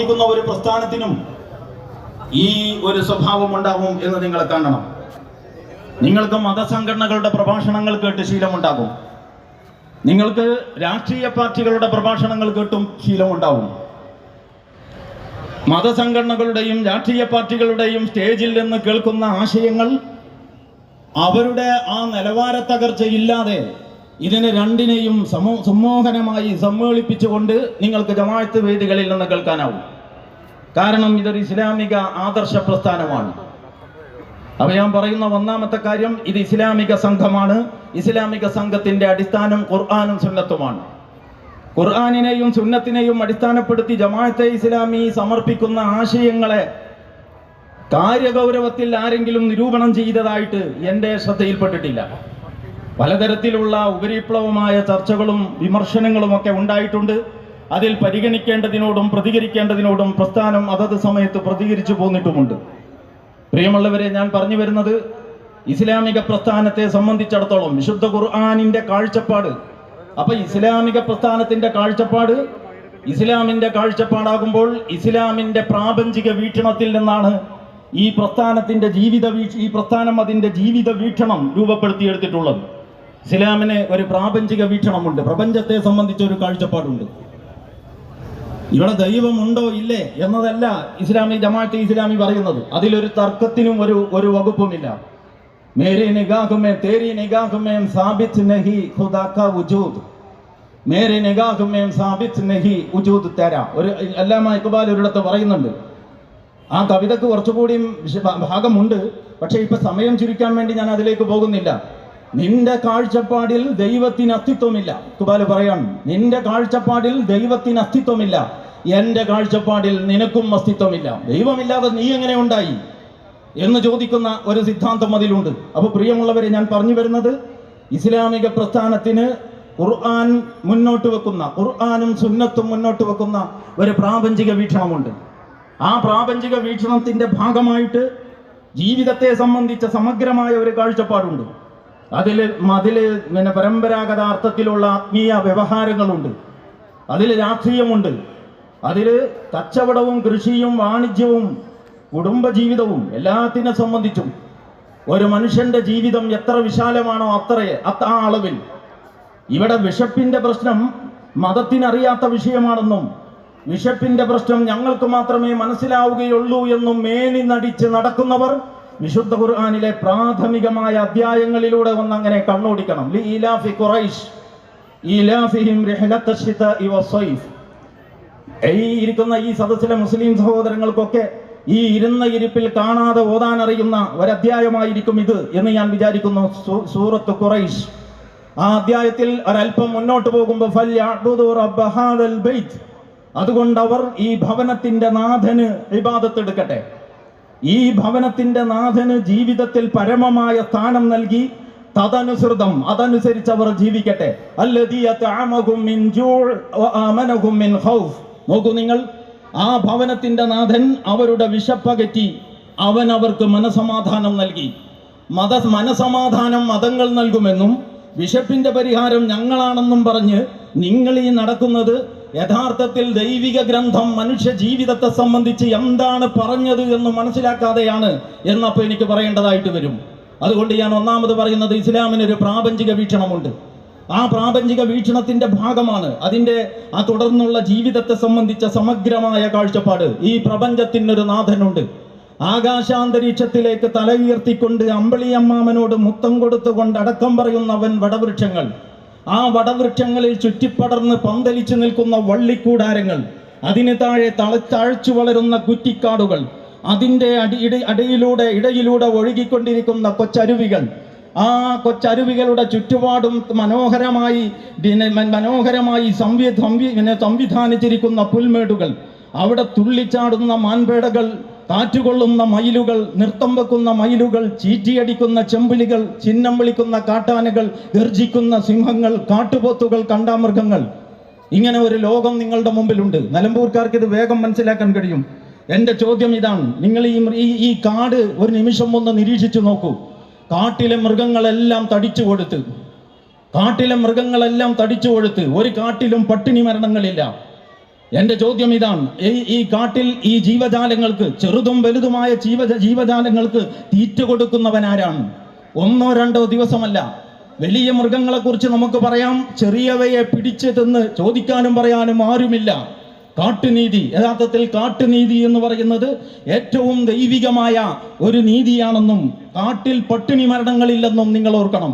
ഒരു പ്രസ്ഥാനത്തിനും ഈ ഒരു സ്വഭാവം ഉണ്ടാവും എന്ന് നിങ്ങൾ കാണണം. നിങ്ങൾക്ക് മതസംഘടനകളുടെ പ്രഭാഷണങ്ങൾ കേട്ട് ശീലമുണ്ടാകും, നിങ്ങൾക്ക് രാഷ്ട്രീയ പാർട്ടികളുടെ പ്രഭാഷണങ്ങൾ കേട്ടും ശീലമുണ്ടാവും. മതസംഘടനകളുടെയും രാഷ്ട്രീയ പാർട്ടികളുടെയും സ്റ്റേജിൽ നിന്ന് കേൾക്കുന്ന ആശയങ്ങൾ അവരുടെ ആ നിലവാര തകർച്ചയില്ലാതെ ഇതിനെ രണ്ടിനെയും സമ്മോഹനമായി സമ്മേളിപ്പിച്ചുകൊണ്ട് നിങ്ങൾക്ക് ജമാഅത്ത് വേദികളിൽ നിന്ന് കേൾക്കാനാവും. കാരണം ഇതൊരു ഇസ്ലാമിക ആദർശ പ്രസ്ഥാനമാണ്. അപ്പോൾ ഞാൻ പറയുന്ന ഒന്നാമത്തെ കാര്യം, ഇത് ഇസ്ലാമിക സംഘമാണ്. ഇസ്ലാമിക സംഘത്തിന്റെ അടിസ്ഥാനം ഖുർആനും സുന്നത്തുമാണ്. ഖുർആനിനെയും സുന്നത്തിനെയും അടിസ്ഥാനപ്പെടുത്തി ജമാഅത്തെ ഇസ്ലാമി സമർപ്പിക്കുന്ന ആശയങ്ങളെ കാര്യഗൗരവത്തിൽ ആരെങ്കിലും നിരൂപണം ചെയ്തതായിട്ട് എൻ്റെ ശ്രദ്ധയിൽപ്പെട്ടിട്ടില്ല. പലതരത്തിലുള്ള ഉപരിപ്ലവമായ ചർച്ചകളും വിമർശനങ്ങളും ഒക്കെ ഉണ്ടായിട്ടുണ്ട്. അതിൽ പരിഗണിക്കേണ്ടതിനോടും പ്രതികരിക്കേണ്ടതിനോടും പ്രസ്ഥാനം അതത് സമയത്ത് പ്രതികരിച്ചു പോന്നിട്ടുമുണ്ട്. പ്രിയമുള്ളവരെ, ഞാൻ പറഞ്ഞു വരുന്നത് ഇസ്ലാമിക പ്രസ്ഥാനത്തെ സംബന്ധിച്ചിടത്തോളം വിശുദ്ധ ഖുർആനിന്റെ കാഴ്ചപ്പാട്. അപ്പൊ ഇസ്ലാമിക പ്രസ്ഥാനത്തിന്റെ കാഴ്ചപ്പാട് ഇസ്ലാമിന്റെ കാഴ്ചപ്പാടാകുമ്പോൾ ഇസ്ലാമിന്റെ പ്രാപഞ്ചിക വീക്ഷണത്തിൽ നിന്നാണ് ഈ പ്രസ്ഥാനത്തിന്റെ ഈ പ്രസ്ഥാനം അതിന്റെ ജീവിത വീക്ഷണം രൂപപ്പെടുത്തിയെടുത്തിട്ടുള്ളത്. ഇസ്ലാമിന് ഒരു പ്രാപഞ്ചിക വീക്ഷണമുണ്ട്, പ്രപഞ്ചത്തെ സംബന്ധിച്ച ഒരു കാഴ്ചപ്പാടുണ്ട്. ഇവിടെ ദൈവമുണ്ടോ ഇല്ലേ എന്നതല്ല ജമാഅത്തെ ഇസ്ലാമി പറയുന്നത്. അതിലൊരു തർക്കത്തിനും ഒരു വകുപ്പുമില്ല. മേരി നിഗാഹുമേ തേരി നിഗാഹുമേ സാബിത് നഹി ഖുദാ കാ വജൂദ്, മേരി നിഗാഹുമേ സാബിത് നഹി വജൂദ് തേരാ. ഒരു അല്ലാമ ഇഖ്ബാൽ ഒരിടത്ത് പറയുന്നുണ്ട്. ആ കവിതക്ക് കുറച്ചുകൂടി ഭാഗമുണ്ട്, പക്ഷെ ഇപ്പൊ സമയം ചുരുക്കാൻ വേണ്ടി ഞാൻ അതിലേക്ക് പോകുന്നില്ല. നിന്റെ കാഴ്ചപ്പാടിൽ ദൈവത്തിന് അസ്തിത്വമില്ല. ഇഖ്ബാൽ പറയാണ്, നിന്റെ കാഴ്ചപ്പാടിൽ ദൈവത്തിന് അസ്തിത്വമില്ല, എന്റെ കാഴ്ചപ്പാടിൽ നിനക്കും അസ്തിത്വമില്ല. ദൈവമില്ലാതെ നീ എങ്ങനെ ഉണ്ടായി എന്ന് ചോദിക്കുന്ന ഒരു സിദ്ധാന്തം അതിലുണ്ട്. അപ്പൊ പ്രിയമുള്ളവരെ, ഞാൻ പറഞ്ഞു വരുന്നത് ഇസ്ലാമിക പ്രസ്ഥാനത്തിന് ഖുർആൻ മുന്നോട്ട് വെക്കുന്ന, ഖുർആനും സുന്നത്തും മുന്നോട്ട് വെക്കുന്ന ഒരു പ്രാപഞ്ചിക വീക്ഷണമുണ്ട്. ആ പ്രാപഞ്ചിക വീക്ഷണത്തിന്റെ ഭാഗമായിട്ട് ജീവിതത്തെ സംബന്ധിച്ച സമഗ്രമായ ഒരു കാഴ്ചപ്പാടുണ്ട്. അതിൽ പരമ്പരാഗത അർത്ഥത്തിലുള്ള ആത്മീയ വ്യവഹാരങ്ങളുണ്ട്, അതിൽ രാഷ്ട്രീയമുണ്ട്, അതിൽ കച്ചവടവും കൃഷിയും വാണിജ്യവും കുടുംബജീവിതവും എല്ലാത്തിനെ സംബന്ധിച്ചും ഒരു മനുഷ്യന്റെ ജീവിതം എത്ര വിശാലമാണോ ആ അളവിൽ. ഇവിടെ വിശപ്പിന്റെ പ്രശ്നം മതത്തിനറിയാത്ത വിഷയമാണെന്നും വിശപ്പിന്റെ പ്രശ്നം ഞങ്ങൾക്ക് മാത്രമേ മനസ്സിലാവുകയുള്ളൂ എന്നും മേനി നടിച്ച് നടക്കുന്നവർ വിശുദ്ധ ഖുർആനിലെ പ്രാഥമികമായ അധ്യായങ്ങളിലൂടെ ഒന്നങ്ങനെ കണ്ണോടിക്കണം. ലീലാഫി ഖുറൈശ് ഈലാഫിഹിം റിഹ്ലത്തശ് ശിതാഇ വസ്സൈഫ്. ഇരിക്കുന്ന ഈ സദസ്സിലെ മുസ്ലിം സഹോദരങ്ങൾക്കൊക്കെ ഈ ഇരുന്ന ഇരിപ്പിൽ കാണാതെ ഓതാൻ അറിയുന്ന ഒരധ്യായമായിരിക്കും ഇത് എന്ന് ഞാൻ വിചാരിക്കുന്നു. സൂറത്ത് ഖുറൈശ്. ആ അധ്യായത്തിൽ ഒരൽപ്പം മുന്നോട്ട് പോകുമ്പോൾ ഫൽയഅ്ബുദു റബ്ബ ഹാദൽ ബൈത്ത്, അതുകൊണ്ട് അവർ ഈ ഭവനത്തിന്റെ നാഥന് ഇബാദത്ത് എടുക്കട്ടെ. ഈ ഭവനത്തിന്റെ നാഥന് ജീവിതത്തിൽ പരമമായ സ്ഥാനം നൽകി തദനുസൃതം അതനുസരിച്ച് അവർ ജീവിക്കട്ടെ. അല്ലദീ അത്അമഹും മിൻ ജൂഅ് വആമനഹും മിൻ ഖൗഫ്. നോക്കൂ നിങ്ങൾ, ആ ഭവനത്തിന്റെ നാഥൻ അവരുടെ വിശപ്പകറ്റി അവൻ അവർക്ക് മനസമാധാനം നൽകി. മനസമാധാനം മതങ്ങൾ നൽകുമെന്നും വിശപ്പിന്റെ പരിഹാരം ഞങ്ങളാണെന്നും പറഞ്ഞ് നിങ്ങൾ ഈ നടക്കുന്നത് യഥാർത്ഥത്തിൽ ദൈവിക ഗ്രന്ഥം മനുഷ്യ ജീവിതത്തെ സംബന്ധിച്ച് എന്താണ് പറഞ്ഞത് എന്ന് മനസ്സിലാക്കാതെയാണ് എന്നപ്പോൾ എനിക്ക് പറയേണ്ടതായിട്ട് വരും. അതുകൊണ്ട് ഞാൻ ഒന്നാമത് പറയുന്നത് ഇസ്ലാമിന് ഒരു പ്രാപഞ്ചിക വീക്ഷണമുണ്ട്. ആ പ്രാപഞ്ചിക വീക്ഷണത്തിന്റെ ഭാഗമാണ് അതിൻ്റെ ആ തുടർന്നുള്ള ജീവിതത്തെ സംബന്ധിച്ച സമഗ്രമായ കാഴ്ചപ്പാട്. ഈ പ്രപഞ്ചത്തിനൊരു നാഥനുണ്ട്. ആകാശാന്തരീക്ഷത്തിലേക്ക് തല ഉയർത്തിക്കൊണ്ട് അമ്പിളിയമ്മാമനോട് മുത്തം കൊടുത്തുകൊണ്ട് അടക്കം പറയുന്നവൻ വടവൃക്ഷങ്ങൾ, ആ വടവൃക്ഷങ്ങളിൽ ചുറ്റിപ്പടർന്ന് പന്തലിച്ചു നിൽക്കുന്ന വള്ളിക്കൂടാരങ്ങൾ, അതിന് താഴെ തഴച്ചു വളരുന്ന കുറ്റിക്കാടുകൾ, അതിൻ്റെ ഇടയിലൂടെ ഒഴുകിക്കൊണ്ടിരിക്കുന്ന കൊച്ചരുവികൾ, ആ കൊച്ചരുവികളുടെ ചുറ്റുപാടും മനോഹരമായി സംവിധാനിച്ചിരിക്കുന്ന പുൽമേടുകൾ, അവിടെ തുള്ളിച്ചാടുന്ന മാൻപേടകൾ, കാറ്റുകൊള്ളുന്ന മയിലുകൾ, നൃത്തം വെക്കുന്ന മയിലുകൾ, ചീറ്റിയടിക്കുന്ന ചെമ്പിളികൾ, ചിഹ്നം വിളിക്കുന്ന കാട്ടാനകൾ, ഗർജിക്കുന്ന സിംഹങ്ങൾ, കാട്ടുപോത്തുകൾ, കണ്ടാമൃഗങ്ങൾ. ഇങ്ങനെ ഒരു ലോകം നിങ്ങളുടെ മുമ്പിലുണ്ട്. നിലമ്പൂർക്കാർക്ക് ഇത് വേഗം മനസ്സിലാക്കാൻ കഴിയും. എൻ്റെ ചോദ്യം ഇതാണ്, നിങ്ങൾ ഈ കാട് ഒരു നിമിഷം ഒന്ന് നിരീക്ഷിച്ചു നോക്കൂ. കാട്ടിലെ മൃഗങ്ങളെല്ലാം തടിച്ചു കൊടുത്ത് ഒരു കാട്ടിലും പട്ടിണി മരണങ്ങളില്ല. എന്റെ ചോദ്യം ഇതാണ്, ഈ കാട്ടിൽ ഈ ജീവജാലങ്ങൾക്ക്, ചെറുതും വലുതുമായ ജീവജാലങ്ങൾക്ക് തീറ്റ കൊടുക്കുന്നവൻ ആരാണ്? ഒന്നോ രണ്ടോ ദിവസമല്ല. വലിയ മൃഗങ്ങളെ കുറിച്ച് നമുക്ക് പറയാം, ചെറിയവയെ പിടിച്ച് തിന്ന് ചോദിക്കാനും പറയാനും ആരുമില്ല. കാട്ടുനീതി, യഥാർത്ഥത്തിൽ കാട്ടുനീതി എന്ന് പറയുന്നത് ഏറ്റവും ദൈവികമായ ഒരു നീതിയാണെന്നും കാട്ടിൽ പട്ടിണി മരണങ്ങളില്ലെന്നും നിങ്ങൾ ഓർക്കണം.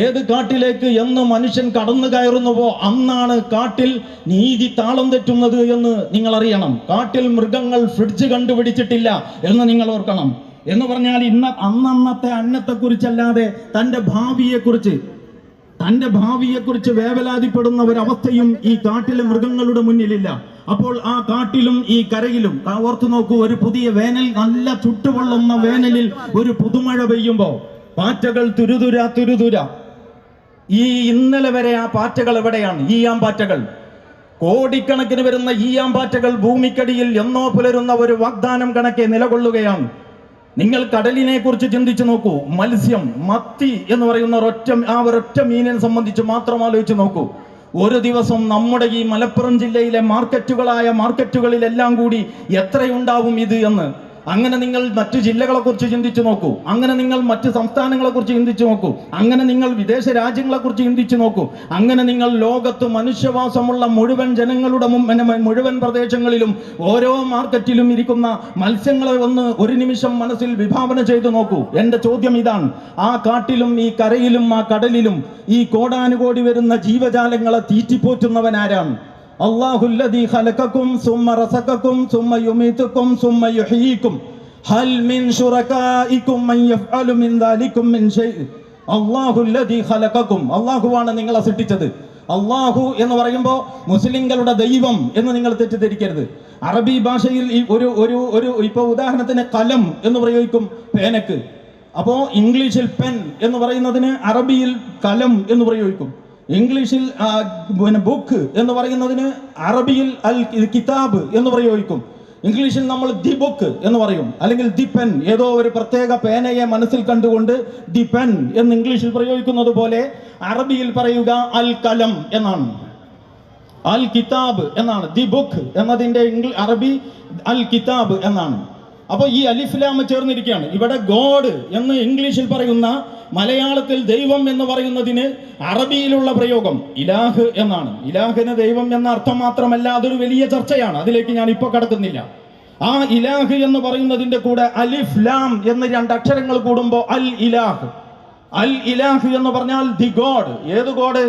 ഏത് കാട്ടിലേക്ക് എന്ന് മനുഷ്യൻ കടന്നു കയറുന്നുവോ അന്നാണ് കാട്ടിൽ നീതി താളം തെറ്റുന്നത് എന്ന് നിങ്ങൾ അറിയണം. കാട്ടിൽ മൃഗങ്ങൾ ഫ്രിഡ്ജ് കണ്ടുപിടിച്ചിട്ടില്ല എന്ന് നിങ്ങൾ ഓർക്കണം. എന്ന് പറഞ്ഞാൽ അന്നത്തെ അന്നത്തെക്കുറിച്ചല്ലാതെ തൻ്റെ ഭാവിയെക്കുറിച്ച് വേവലാതിപ്പെടുന്ന ഒരവസ്ഥയും ഈ കാട്ടിലെ മൃഗങ്ങളുടെ മുന്നിലില്ല. അപ്പോൾ ആ കാട്ടിലും ഈ കരയിലും ഓർത്തു നോക്കൂ, ഒരു പുതിയ വേനൽ, നല്ല ചുട്ടുപൊള്ളുന്ന വേനലിൽ ഒരു പുതുമഴ പെയ്യുമ്പോൾ പാറ്റകൾ തുരുതുര. ഈ ഇന്നലെ വരെ ആ പാറ്റകൾ എവിടെയാണ്? ഈയാമ്പാറ്റകൾ, കോടിക്കണക്കിന് വരുന്ന ഈയാമ്പാറ്റകൾ ഭൂമിക്കടിയിൽ എന്നോ പുലരുന്ന ഒരു വാഗ്ദാനം കണക്കെ നിലകൊള്ളുകയാണ്. നിങ്ങൾ കടലിനെ കുറിച്ച് ചിന്തിച്ചു നോക്കൂ. മത്സ്യം, മത്തി എന്ന് പറയുന്ന ഒരൊറ്റ മീനിനെ സംബന്ധിച്ച് മാത്രം ആലോചിച്ച് നോക്കൂ. ഒരു ദിവസം നമ്മുടെ ഈ മലപ്പുറം ജില്ലയിലെ മാർക്കറ്റുകളിലെല്ലാം കൂടി എത്രയുണ്ടാവും ഇത് എന്ന്. അങ്ങനെ നിങ്ങൾ മറ്റു ജില്ലകളെ കുറിച്ച് ചിന്തിച്ചു നോക്കൂ, അങ്ങനെ നിങ്ങൾ മറ്റ് സംസ്ഥാനങ്ങളെ കുറിച്ച് ചിന്തിച്ചു നോക്കൂ, അങ്ങനെ നിങ്ങൾ വിദേശ രാജ്യങ്ങളെ കുറിച്ച് ചിന്തിച്ചു നോക്കൂ, അങ്ങനെ നിങ്ങൾ ലോകത്ത് മനുഷ്യവാസമുള്ള മുഴുവൻ ജനങ്ങളുടെ മുഴുവൻ പ്രദേശങ്ങളിലും ഓരോ മാർക്കറ്റിലും ഇരിക്കുന്ന മത്സ്യങ്ങളെ ഒരു നിമിഷം മനസ്സിൽ വിഭാവന ചെയ്തു നോക്കൂ. എന്റെ ചോദ്യം ഇതാണ്, ആ കാട്ടിലും ഈ കരയിലും ആ കടലിലും ഈ കോടാനുകോടി വരുന്ന ജീവജാലങ്ങളെ തീറ്റിപ്പോറ്റുന്നവൻ ആരാണ്? അല്ലാഹുല്ലദീ ഖലഖകും സുമ്മ റസഖകും സുമ്മ യുമീതുകും സുമ്മ യുഹ്യീകും ഹൽ മിൻ ശുറകാഇകും മൻ യഫ്അലു മിൻ ദാലികും മിൻ ഷൈഇ. അല്ലാഹുല്ലദീ ഖലഖകും, അല്ലാഹുവാണ് നിങ്ങളെ സൃഷ്ടിച്ചത്. അല്ലാഹു എന്ന് പറയുമ്പോൾ മുസ്ലിങ്ങളുടെ ദൈവം എന്ന് നിങ്ങൾ തെറ്റിദ്ധരിക്കരുത്. അറബി ഭാഷയിൽ ഇപ്പോൾ ഉദാഹരണത്തിന് കലം എന്ന് പ്രയോഗിക്കും പേനക്ക്. അപ്പോൾ ഇംഗ്ലീഷിൽ പെൻ എന്ന് പറയുന്നതിന് അറബിയിൽ കലം എന്ന് പ്രയോഗിക്കും. ഇംഗ്ലീഷിൽ ബുക്ക് എന്ന് പറയുന്നതിന് അറബിയിൽ അൽ കിതാബ് എന്ന് പ്രയോഗിക്കും. ഇംഗ്ലീഷിൽ നമ്മൾ ദി ബുക്ക് എന്ന് പറയും, അല്ലെങ്കിൽ ദി പെൻ. ഏതോ ഒരു പ്രത്യേക പേനയെ മനസ്സിൽ കണ്ടുകൊണ്ട് ദി പെൻ എന്ന് ഇംഗ്ലീഷിൽ പ്രയോഗിക്കുന്നത് പോലെ അറബിയിൽ പറയുക അൽ കലം എന്നാണ്, അൽ കിതാബ് എന്നാണ്. ദി ബുക്ക് എന്നതിൻ്റെ അറബി അൽ കിതാബ് എന്നാണ്. അപ്പോൾ ഈ അലിഫ്ലാം ചേർന്നിരിക്കുകയാണ്. ഇവിടെ ഗോഡ് എന്ന് ഇംഗ്ലീഷിൽ പറയുന്ന മലയാളത്തിൽ ദൈവം എന്ന് പറയുന്നതിന് അറബിയിലുള്ള പ്രയോഗം ഇലാഹ് എന്നാണ്. ഇലാഹിന് ദൈവം എന്ന അർത്ഥം മാത്രമല്ല, അതൊരു വലിയ ചർച്ചയാണ്, അതിലേക്ക് ഞാൻ ഇപ്പോൾ കടക്കുന്നില്ല. ആ ഇലാഹ് എന്ന് പറയുന്നതിന്റെ കൂടെ അലിഫ് ലാം എന്ന് 2 അക്ഷരങ്ങൾ കൂടുമ്പോൾ അൽ ഇലാഹ്. അൽ ഇലാഹ് എന്ന് പറഞ്ഞാൽ ദി ഗോഡ്. ഏത് ഗോഡ്?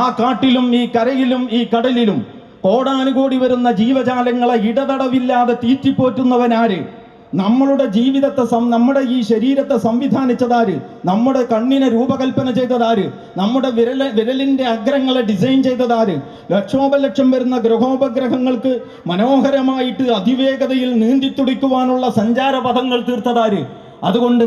ആ കാട്ടിലും ഈ കരയിലും ഈ കടലിലും കോടാനുകോടി വരുന്ന ജീവജാലങ്ങളെ ഇടതടവില്ലാതെ തീറ്റിപ്പോറ്റുന്നവനാര്? നമ്മളുടെ ജീവിതത്തെ, നമ്മുടെ ഈ ശരീരത്തെ സംവിധാനിച്ചതാര്? നമ്മുടെ കണ്ണിനെ രൂപകൽപ്പന ചെയ്തതാര്? നമ്മുടെ വിരലിന്റെ അഗ്രങ്ങളെ ഡിസൈൻ ചെയ്തതാര്? ലക്ഷോപലക്ഷം വരുന്ന ഗ്രഹോപഗ്രഹങ്ങൾക്ക് മനോഹരമായിട്ട് അതിവേഗതയിൽ നീന്തിത്തുടിക്കുവാനുള്ള സഞ്ചാരപഥങ്ങൾ തീർത്തതാര്? അതുകൊണ്ട്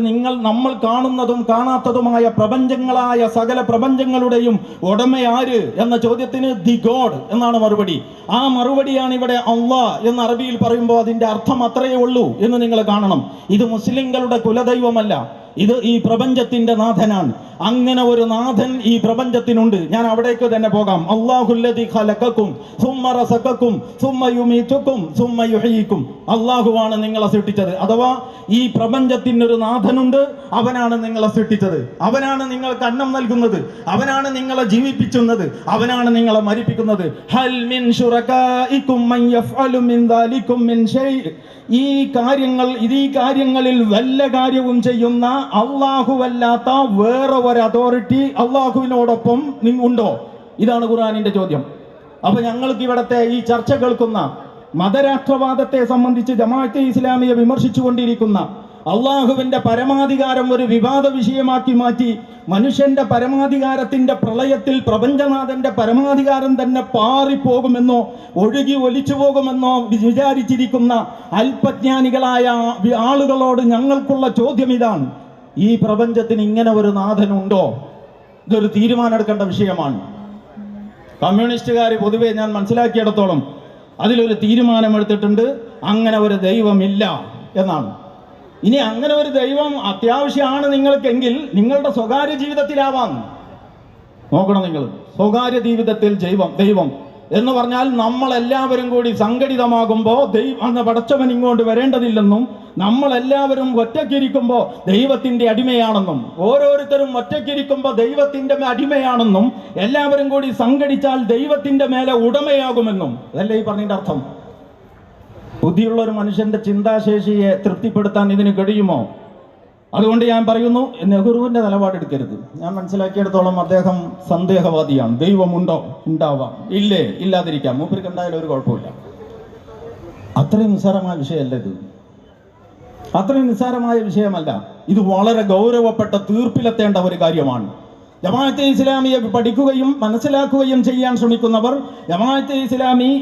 നമ്മൾ കാണുന്നതും കാണാത്തതുമായ പ്രപഞ്ചങ്ങളായ സകല പ്രപഞ്ചങ്ങളുടെയും ഉടമയാര് എന്ന ചോദ്യത്തിന് ദി ഗോഡ് എന്നാണ് മറുപടി. ആ മറുപടിയാണ് ഇവിടെ അല്ലാഹ് എന്ന് അറബിയിൽ പറയുമ്പോൾ അതിന്റെ അർത്ഥം അത്രയേ ഉള്ളൂ എന്ന് നിങ്ങൾ കാണണം. ഇത് മുസ്ലിങ്ങളുടെ കുലദൈവമല്ല, ഇത് ഈ പ്രപഞ്ചത്തിന്റെ നാഥനാണ്. അങ്ങനെ ഒരു നാഥൻ ഈ പ്രപഞ്ചത്തിനുണ്ട്. ഞാൻ അവിടേക്ക് തന്നെ പോകാം. അല്ലാഹുല്ലദീ ഖലഖകും സുമ്മ റസഖകും സുമ്മ യുമീതുകും സുമ്മ യുഹ്യീകും. അല്ലാഹുവാണ് നിങ്ങളെ സൃഷ്ടിച്ചത്. അഥവാ ഈ പ്രപഞ്ചത്തിനൊരു നാഥനുണ്ട്, അവനാണ് നിങ്ങളെ സൃഷ്ടിച്ചത്, അവനാണ് നിങ്ങൾക്ക് അന്നം നൽകുന്നത്, അവനാണ് നിങ്ങളെ ജീവിപ്പിക്കുന്നത്, അവനാണ് നിങ്ങളെ മരിപ്പിക്കുന്നത്. ഹൽ മിൻ ശുറകാഇകും മൻ യഫ്അലു മിൻ ദാലികും മിൻ ഷൈഇ. ഈ കാര്യങ്ങളിൽ വല്ല കാര്യവും ചെയ്യുന്ന അല്ലാഹുവല്ലാത്ത വേറെ ഒരു അതോറിറ്റി അല്ലാഹുവിനോടൊപ്പം ഉണ്ടോ? ഇതാണ് ഖുർആനിന്റെ ചോദ്യം. അപ്പൊ ഞങ്ങൾക്ക് ഇവിടത്തെ ഈ ചർച്ച കേൾക്കുന്ന മതരാഷ്ട്രവാദത്തെ സംബന്ധിച്ച് ജമാഅത്തെ ഇസ്ലാമിയെ വിമർശിച്ചുകൊണ്ടിരിക്കുന്ന, അള്ളാഹുവിന്റെ പരമാധികാരം ഒരു വിവാദ വിഷയമാക്കി മാറ്റി മനുഷ്യന്റെ പരമാധികാരത്തിന്റെ പ്രളയത്തിൽ പ്രപഞ്ചനാഥന്റെ പരമാധികാരം തന്നെ പാറിപ്പോകുമെന്നോ ഒഴുകി ഒലിച്ചു പോകുമെന്നോ വിചാരിച്ചിരിക്കുന്ന അല്പജ്ഞാനികളായ ആളുകളോട് ഞങ്ങൾക്കുള്ള ചോദ്യം ഇതാണ്: ഈ പ്രപഞ്ചത്തിന് ഇങ്ങനെ ഒരു നാഥനുണ്ടോ? ഇതൊരു തീരുമാനമെടുക്കേണ്ട വിഷയമാണ്. കമ്മ്യൂണിസ്റ്റുകാർ പൊതുവെ ഞാൻ മനസ്സിലാക്കിയിടത്തോളം അതിലൊരു തീരുമാനമെടുത്തിട്ടുണ്ട്, അങ്ങനെ ഒരു ദൈവമില്ല എന്നാണ്. ഇനി അങ്ങനെ ഒരു ദൈവം അത്യാവശ്യമാണ് നിങ്ങൾക്കെങ്കിൽ നിങ്ങളുടെ സ്വകാര്യ ജീവിതത്തിലാവാം. നോക്കണം, നിങ്ങൾ സ്വകാര്യ ജീവിതത്തിൽ ദൈവം എന്ന് പറഞ്ഞാൽ നമ്മളെല്ലാവരും കൂടി സംഘടിതമാകുമ്പോൾ അന്ന് പടച്ചവൻ ഇങ്ങോട്ട് വരേണ്ടതില്ലെന്നും നമ്മളെല്ലാവരും ഒറ്റയ്ക്കിരിക്കുമ്പോൾ ദൈവത്തിന്റെ അടിമയാണെന്നും ഓരോരുത്തരും ഒറ്റയ്ക്കിരിക്കുമ്പോൾ ദൈവത്തിന്റെ അടിമയാണെന്നും എല്ലാവരും കൂടി സംഘടിച്ചാൽ ദൈവത്തിന്റെ മേലെ ഉടമയാകുമെന്നും അതല്ലേ ഈ പറഞ്ഞതിന്റെ അർത്ഥം? ബുദ്ധിയുള്ള ഒരു മനുഷ്യന്റെ ചിന്താശേഷിയെ തൃപ്തിപ്പെടുത്താൻ ഇതിന് കഴിയുമോ? അതുകൊണ്ട് ഞാൻ പറയുന്നു, നെഹ്റുവിന്റെ നിലപാടെടുക്കരുത്. ഞാൻ മനസ്സിലാക്കിയെടുത്തോളം അദ്ദേഹം സന്ദേഹവാദിയാണ്. ദൈവമുണ്ടോ? ഉണ്ടാവാം. ഇല്ലേ? ഇല്ലാതിരിക്കാം. മൂപ്പർക്ക് ഉണ്ടായാലും ഒരു കുഴപ്പമില്ല. അത്രയും നിസ്സാരമായ വിഷയമല്ല ഇത്. അത്രയും നിസ്സാരമായ വിഷയമല്ല ഇത്. വളരെ ഗൗരവപ്പെട്ട തീർപ്പിലെത്തേണ്ട ഒരു കാര്യമാണ്. ജമാഅത്തെ ഇസ്ലാമിയെ പഠിക്കുകയും മനസ്സിലാക്കുകയും ചെയ്യാൻ ശ്രമിക്കുന്നവർ ജമാഅത്തെ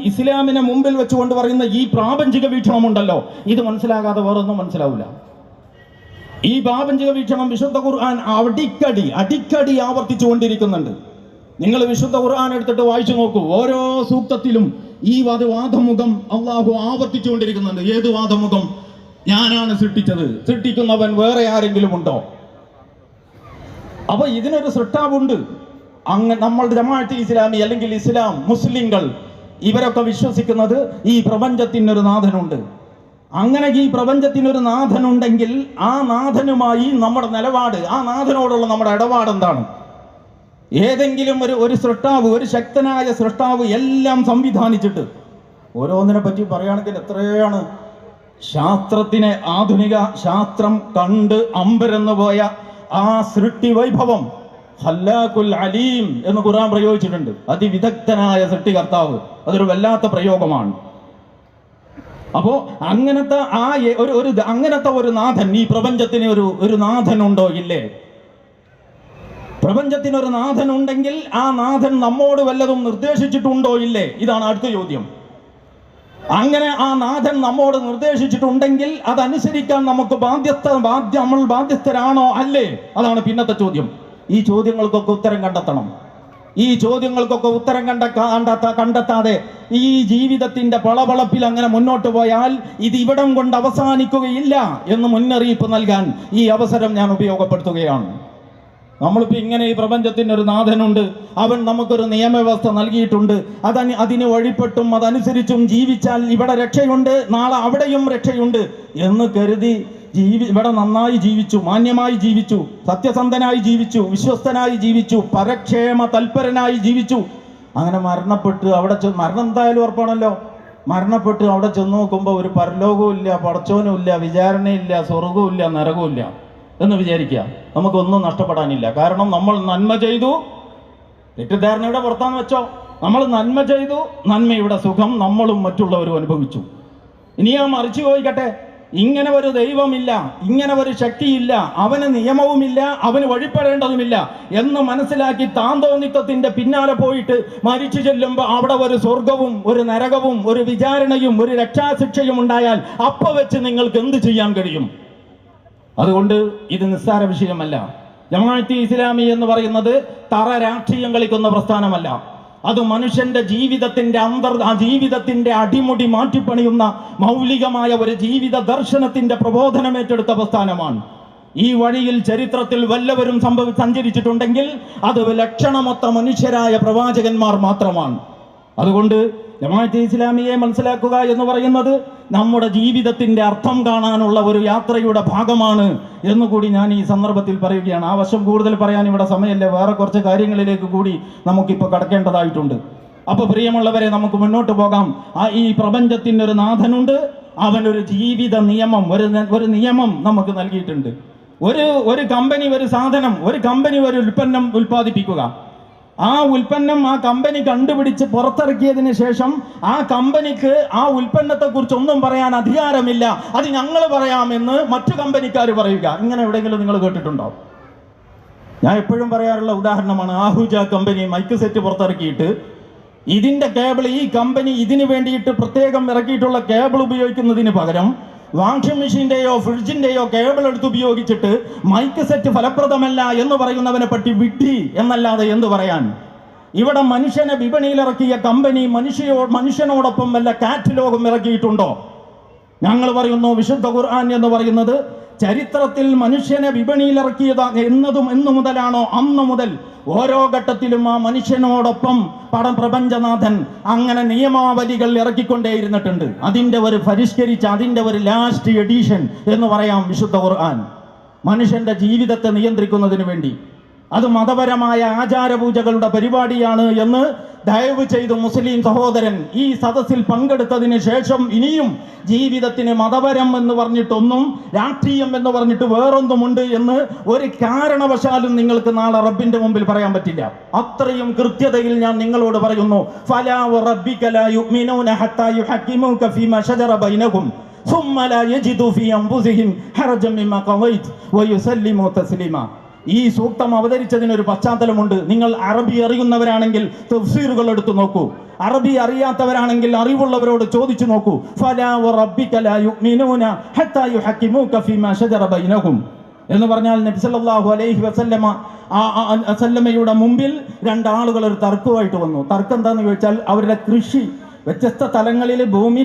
ഇസ്ലാമിനെ മുമ്പിൽ വെച്ചുകൊണ്ട് പറയുന്ന ഈ പ്രാപഞ്ചിക വീക്ഷണമുണ്ടല്ലോ, ഇത് മനസ്സിലാകാതെ വേറൊന്നും മനസ്സിലാവില്ല. ഈ പ്രാപഞ്ചിക വീക്ഷണം വിശുദ്ധ ഖുർആൻ അടിക്കടി ആവർത്തിച്ചു കൊണ്ടിരിക്കുന്നുണ്ട്. നിങ്ങൾ വിശുദ്ധ ഖുർആൻ എടുത്തിട്ട് വായിച്ചു നോക്കൂ. ഓരോ സൂക്തത്തിലും ഈ വാദമുഖം അള്ളാഹു ആവർത്തിച്ചു കൊണ്ടിരിക്കുന്നുണ്ട്. ഏത് വാദമുഖം? ഞാനാണ് സൃഷ്ടിച്ചത്, സൃഷ്ടിക്കുന്നവൻ വേറെ ആരെങ്കിലും ഉണ്ടോ? അപ്പൊ ഇതിനൊരു സൃഷ്ടാവുണ്ട്. നമ്മളുടെ ജമാഅത്തെ ഇസ്ലാമി അല്ലെങ്കിൽ ഇസ്ലാം, മുസ്ലിങ്ങൾ ഇവരൊക്കെ വിശ്വസിക്കുന്നത് ഈ പ്രപഞ്ചത്തിനൊരു നാഥനുണ്ട്. അങ്ങനെ ഈ പ്രപഞ്ചത്തിനൊരു നാഥനുണ്ടെങ്കിൽ ആ നാഥനുമായി നമ്മുടെ നിലപാട്, ആ നാഥനോടുള്ള നമ്മുടെ ഇടപാട് എന്താണ്? ഏതെങ്കിലും ഒരു സൃഷ്ടാവ്, ഒരു ശക്തനായ സൃഷ്ടാവ് എല്ലാം സംവിധാനിച്ചിട്ട് ഓരോന്നിനെ പറ്റി പറയുകയാണെങ്കിൽ എത്രയാണ് ശാസ്ത്രത്തിനെ, ആധുനിക ശാസ്ത്രം കണ്ട് അമ്പരന്നു പോയ ആ സൃഷ്ടി വൈഭവം. ഖല്ലാഖുൽ അലീം എന്ന് ഖുർആൻ പ്രയോഗിച്ചിട്ടുണ്ട്. അതിവിദഗ്ധനായ സൃഷ്ടികർത്താവ്. അതൊരു വല്ലാത്ത പ്രയോഗമാണ്. അപ്പോ അങ്ങനത്തെ അങ്ങനത്തെ ഒരു നാഥൻ, ഈ പ്രപഞ്ചത്തിന് ഒരു നാഥനുണ്ടോ? ഇല്ലേ? പ്രപഞ്ചത്തിനൊരു നാഥൻ ഉണ്ടെങ്കിൽ ആ നാഥൻ നമ്മോട് വല്ലതും നിർദ്ദേശിച്ചിട്ടുണ്ടോ? ഇല്ലേ? ഇതാണ് അടുത്ത ചോദ്യം. അങ്ങനെ ആ നാഥൻ നമ്മോട് നിർദ്ദേശിച്ചിട്ടുണ്ടെങ്കിൽ അതനുസരിക്കാൻ നമുക്ക് നമ്മൾ ബാധ്യസ്ഥരാണോ? അല്ലേ? അതാണ് പിന്നത്തെ ചോദ്യം. ഈ ചോദ്യങ്ങൾക്കൊക്കെ ഉത്തരം കണ്ടെത്തണം. ഈ ചോദ്യങ്ങൾക്കൊക്കെ ഉത്തരം കണ്ടെത്താതെ ഈ ജീവിതത്തിന്റെ പളപളപ്പിൽ അങ്ങനെ മുന്നോട്ട് പോയാൽ ഇത് ഇവിടം കൊണ്ട് അവസാനിക്കുകയില്ല എന്ന് മുന്നറിയിപ്പ് നൽകാൻ ഈ അവസരം ഞാൻ ഉപയോഗപ്പെടുത്തുകയാണ്. നമ്മളിപ്പോൾ ഇങ്ങനെ ഈ പ്രപഞ്ചത്തിന് ഒരു നാഥനുണ്ട്, അവൻ നമുക്കൊരു നിയമവ്യവസ്ഥ നൽകിയിട്ടുണ്ട്, അതിന് വഴിപ്പെട്ടും അതനുസരിച്ചും ജീവിച്ചാൽ ഇവിടെ രക്ഷയുണ്ട്, നാളെ അവിടെയും രക്ഷയുണ്ട് എന്ന് കരുതി ഇവിടെ നന്നായി ജീവിച്ചു, മാന്യമായി ജീവിച്ചു, സത്യസന്ധനായി ജീവിച്ചു, വിശ്വസ്തനായി ജീവിച്ചു, പരക്ഷേമ തൽപരനായി ജീവിച്ചു. അങ്ങനെ മരണപ്പെട്ട് അവിടെ മരണം എന്തായാലും ഉറപ്പാണല്ലോ. മരണപ്പെട്ട് അവിടെ ചെന്ന് നോക്കുമ്പോൾ ഒരു പരലോകവും ഇല്ല, പടച്ചോനും ഇല്ല, വിചാരണയില്ല, സ്വർഗവും ഇല്ല, നരകവും ഇല്ല എന്ന് വിചാരിക്കുക. നമുക്കൊന്നും നഷ്ടപ്പെടാനില്ല. കാരണം നമ്മൾ നന്മ ചെയ്തു. തെറ്റിദ്ധാരണയുടെ പുറത്താന്ന് വെച്ചോ, നമ്മൾ നന്മ ചെയ്തു, നന്മയുടെ സുഖം നമ്മളും മറ്റുള്ളവരും അനുഭവിച്ചു. ഇനി ഞാൻ മറിച്ചു പോയിക്കട്ടെ, ഇങ്ങനെ ഒരു ദൈവമില്ല, ഇങ്ങനെ ഒരു ശക്തിയില്ല, അവന് നിയമവുമില്ല, അവന് വഴിപ്പെടേണ്ടതുമില്ല എന്ന് മനസ്സിലാക്കി താന്തോന്നിത്വത്തിന്റെ പിന്നാലെ പോയിട്ട് മരിച്ചു ചെല്ലുമ്പോൾ അവിടെ ഒരു സ്വർഗവും ഒരു നരകവും ഒരു വിചാരണയും ഒരു രക്ഷാശിക്ഷയും ഉണ്ടായാൽ അപ്പൊ വെച്ച് നിങ്ങൾക്ക് എന്ത് ചെയ്യാൻ കഴിയും? അതുകൊണ്ട് ഇത് നിസ്സാര വിഷയമല്ല. ജമാഅത്തെ ഇസ്ലാമി എന്ന് പറയുന്നത് തറ രാഷ്ട്രീയം കളിക്കുന്ന പ്രസ്ഥാനമല്ല. അത് മനുഷ്യന്റെ ജീവിതത്തിന്റെ അടിമുടി മാറ്റിപ്പണിയുന്ന മൗലികമായ ഒരു ജീവിത ദർശനത്തിന്റെ പ്രബോധനം ഏറ്റെടുത്ത പ്രസ്ഥാനമാണ്. ഈ വഴിയിൽ ചരിത്രത്തിൽ വല്ലവരും സഞ്ചരിച്ചിട്ടുണ്ടെങ്കിൽ അത് ലക്ഷണമൊത്ത മനുഷ്യരായ പ്രവാചകന്മാർ മാത്രമാണ്. അതുകൊണ്ട് ജമാഅത്തെ ഇസ്ലാമിയെ മനസ്സിലാക്കുക എന്ന് പറയുന്നത് നമ്മുടെ ജീവിതത്തിന്റെ അർത്ഥം കാണാനുള്ള ഒരു യാത്രയുടെ ഭാഗമാണ് എന്നുകൂടി ഞാൻ ഈ സന്ദർഭത്തിൽ പറയുകയാണ്. ആ വശം കൂടുതൽ പറയാൻ ഇവിടെ സമയമല്ല, വേറെ കുറച്ച് കാര്യങ്ങളിലേക്ക് കൂടി നമുക്കിപ്പോൾ കടക്കേണ്ടതായിട്ടുണ്ട്. അപ്പൊ പ്രിയമുള്ളവരെ, നമുക്ക് മുന്നോട്ട് പോകാം. ഈ പ്രപഞ്ചത്തിന് ഒരു നാഥനുണ്ട്, അവനൊരു ജീവിത നിയമം, ഒരു നിയമം നമുക്ക് നൽകിയിട്ടുണ്ട്. ഒരു കമ്പനി ഒരു സാധനം, ഒരു കമ്പനി ഒരു ഉൽപ്പന്നം ഉൽപ്പാദിപ്പിക്കുക. ആ ഉൽപ്പന്നം ആ കമ്പനി കണ്ടുപിടിച്ച് പുറത്തിറക്കിയതിന് ശേഷം ആ കമ്പനിക്ക് ആ ഉൽപ്പന്നത്തെ കുറിച്ച് ഒന്നും പറയാൻ അധികാരമില്ല, അത് ഞങ്ങൾ പറയാമെന്ന് മറ്റു കമ്പനിക്കാർ പറയുക. ഇങ്ങനെ എവിടെയെങ്കിലും നിങ്ങൾ കേട്ടിട്ടുണ്ടോ? ഞാൻ എപ്പോഴും പറയാറുള്ള ഉദാഹരണമാണ് ആഹുജ കമ്പനി മൈക്ക് സെറ്റ് പുറത്തിറക്കിയിട്ട് ഇതിന്റെ കേബിൾ, ഈ കമ്പനി ഇതിന് വേണ്ടിയിട്ട് പ്രത്യേകം ഇറക്കിയിട്ടുള്ള കേബിൾ ഉപയോഗിക്കുന്നതിന് പകരം വാഷിംഗ് മെഷീന്റെയോ ഫ്രിഡ്ജിന്റെയോ കേബിൾ എടുത്ത് ഉപയോഗിച്ചിട്ട് മൈക്ക് സെറ്റ് ഫലപ്രദമല്ല എന്ന് പറയുന്നവനെ പറ്റി വിഡ്ഢി എന്നല്ലാതെ എന്ത് പറയാൻ? ഇവിടെ മനുഷ്യനെ വിപണിയിൽ ഇറക്കിയ കമ്പനി മനുഷ്യനോടൊപ്പം വല്ല കാറ്റലോഗും ഇറക്കിയിട്ടുണ്ടോ? ഞങ്ങൾ പറയുന്നു വിശുദ്ധ ഖുർആൻ എന്ന് പറയുന്നത് ചരിത്രത്തിൽ മനുഷ്യനെ വിപണിയിലിറക്കിയത് എന്നു മുതലാണോ അന്ന് മുതൽ ഓരോ ഘട്ടത്തിലും ആ മനുഷ്യനോടൊപ്പം പ്രപഞ്ചനാഥൻ അങ്ങനെ നിയമാവലികൾ ഇറക്കിക്കൊണ്ടേയിരുന്നിട്ടുണ്ട്. അതിൻ്റെ ഒരു പരിഷ്കരിച്ച അതിൻ്റെ ഒരു ലാസ്റ്റ് എഡിഷൻ എന്ന് പറയാം വിശുദ്ധ ഖുർആൻ. മനുഷ്യന്റെ ജീവിതത്തെ നിയന്ത്രിക്കുന്നതിന് വേണ്ടി അത് മതപരമായ ആചാരപൂജകളുടെ പരിപാടിയാണ് എന്ന് ദയവ് ചെയ്ത് മുസ്ലിം സഹോദരൻ ഈ സദസ്സിൽ പങ്കെടുത്തതിന് ശേഷം ഇനിയും ജീവിതത്തിന് മതപരം എന്ന് പറഞ്ഞിട്ടൊന്നും രാഷ്ട്രീയം എന്ന് പറഞ്ഞിട്ട് വേറൊന്നുമുണ്ട് എന്ന് ഒരു കാരണവശാലും നിങ്ങൾക്ക് നാളെ റബ്ബിന്റെ മുമ്പിൽ പറയാൻ പറ്റില്ല. അത്രയും കൃത്യതയിൽ ഞാൻ നിങ്ങളോട് പറയുന്നു. ഫലാ വറബ്ബിക ലാ യുഅ്മിനൂന ഹത്താ യുഹക്കിമൂക ഫീമാ ശജറ ബൈനഹും ثم لا يجدوا في أنفسهم حرجا مما قضيت ويسلموا تسليما. ഈ സൂക്തം അവതരിച്ചതിനൊരു പശ്ചാത്തലമുണ്ട്. നിങ്ങൾ അറബി അറിയുന്നവരാണെങ്കിൽ തഫ്സീറുകൾ എടുത്തു നോക്കൂ. അറബി അറിയാത്തവരാണെങ്കിൽ അറിവുള്ളവരോട് ചോദിച്ചു നോക്കൂ. ഫലാ വറബ്ബിക ലാ യുഅ്മിനൂന ഹത്താ യുഹക്കിമൂക ഫീമാ ശജറ ബൈനഹും എന്ന് പറഞ്ഞാൽ നബി സല്ലല്ലാഹു അലൈഹി വസല്ലമയുടെ മുമ്പിൽ രണ്ടാളുകൾ ഒരു തർക്കമായിട്ട് വന്നു. തർക്കം എന്താണെന്ന് ചോദിച്ചാൽ അവരുടെ കൃഷി വ്യത്യസ്ത തലങ്ങളിൽ ഭൂമി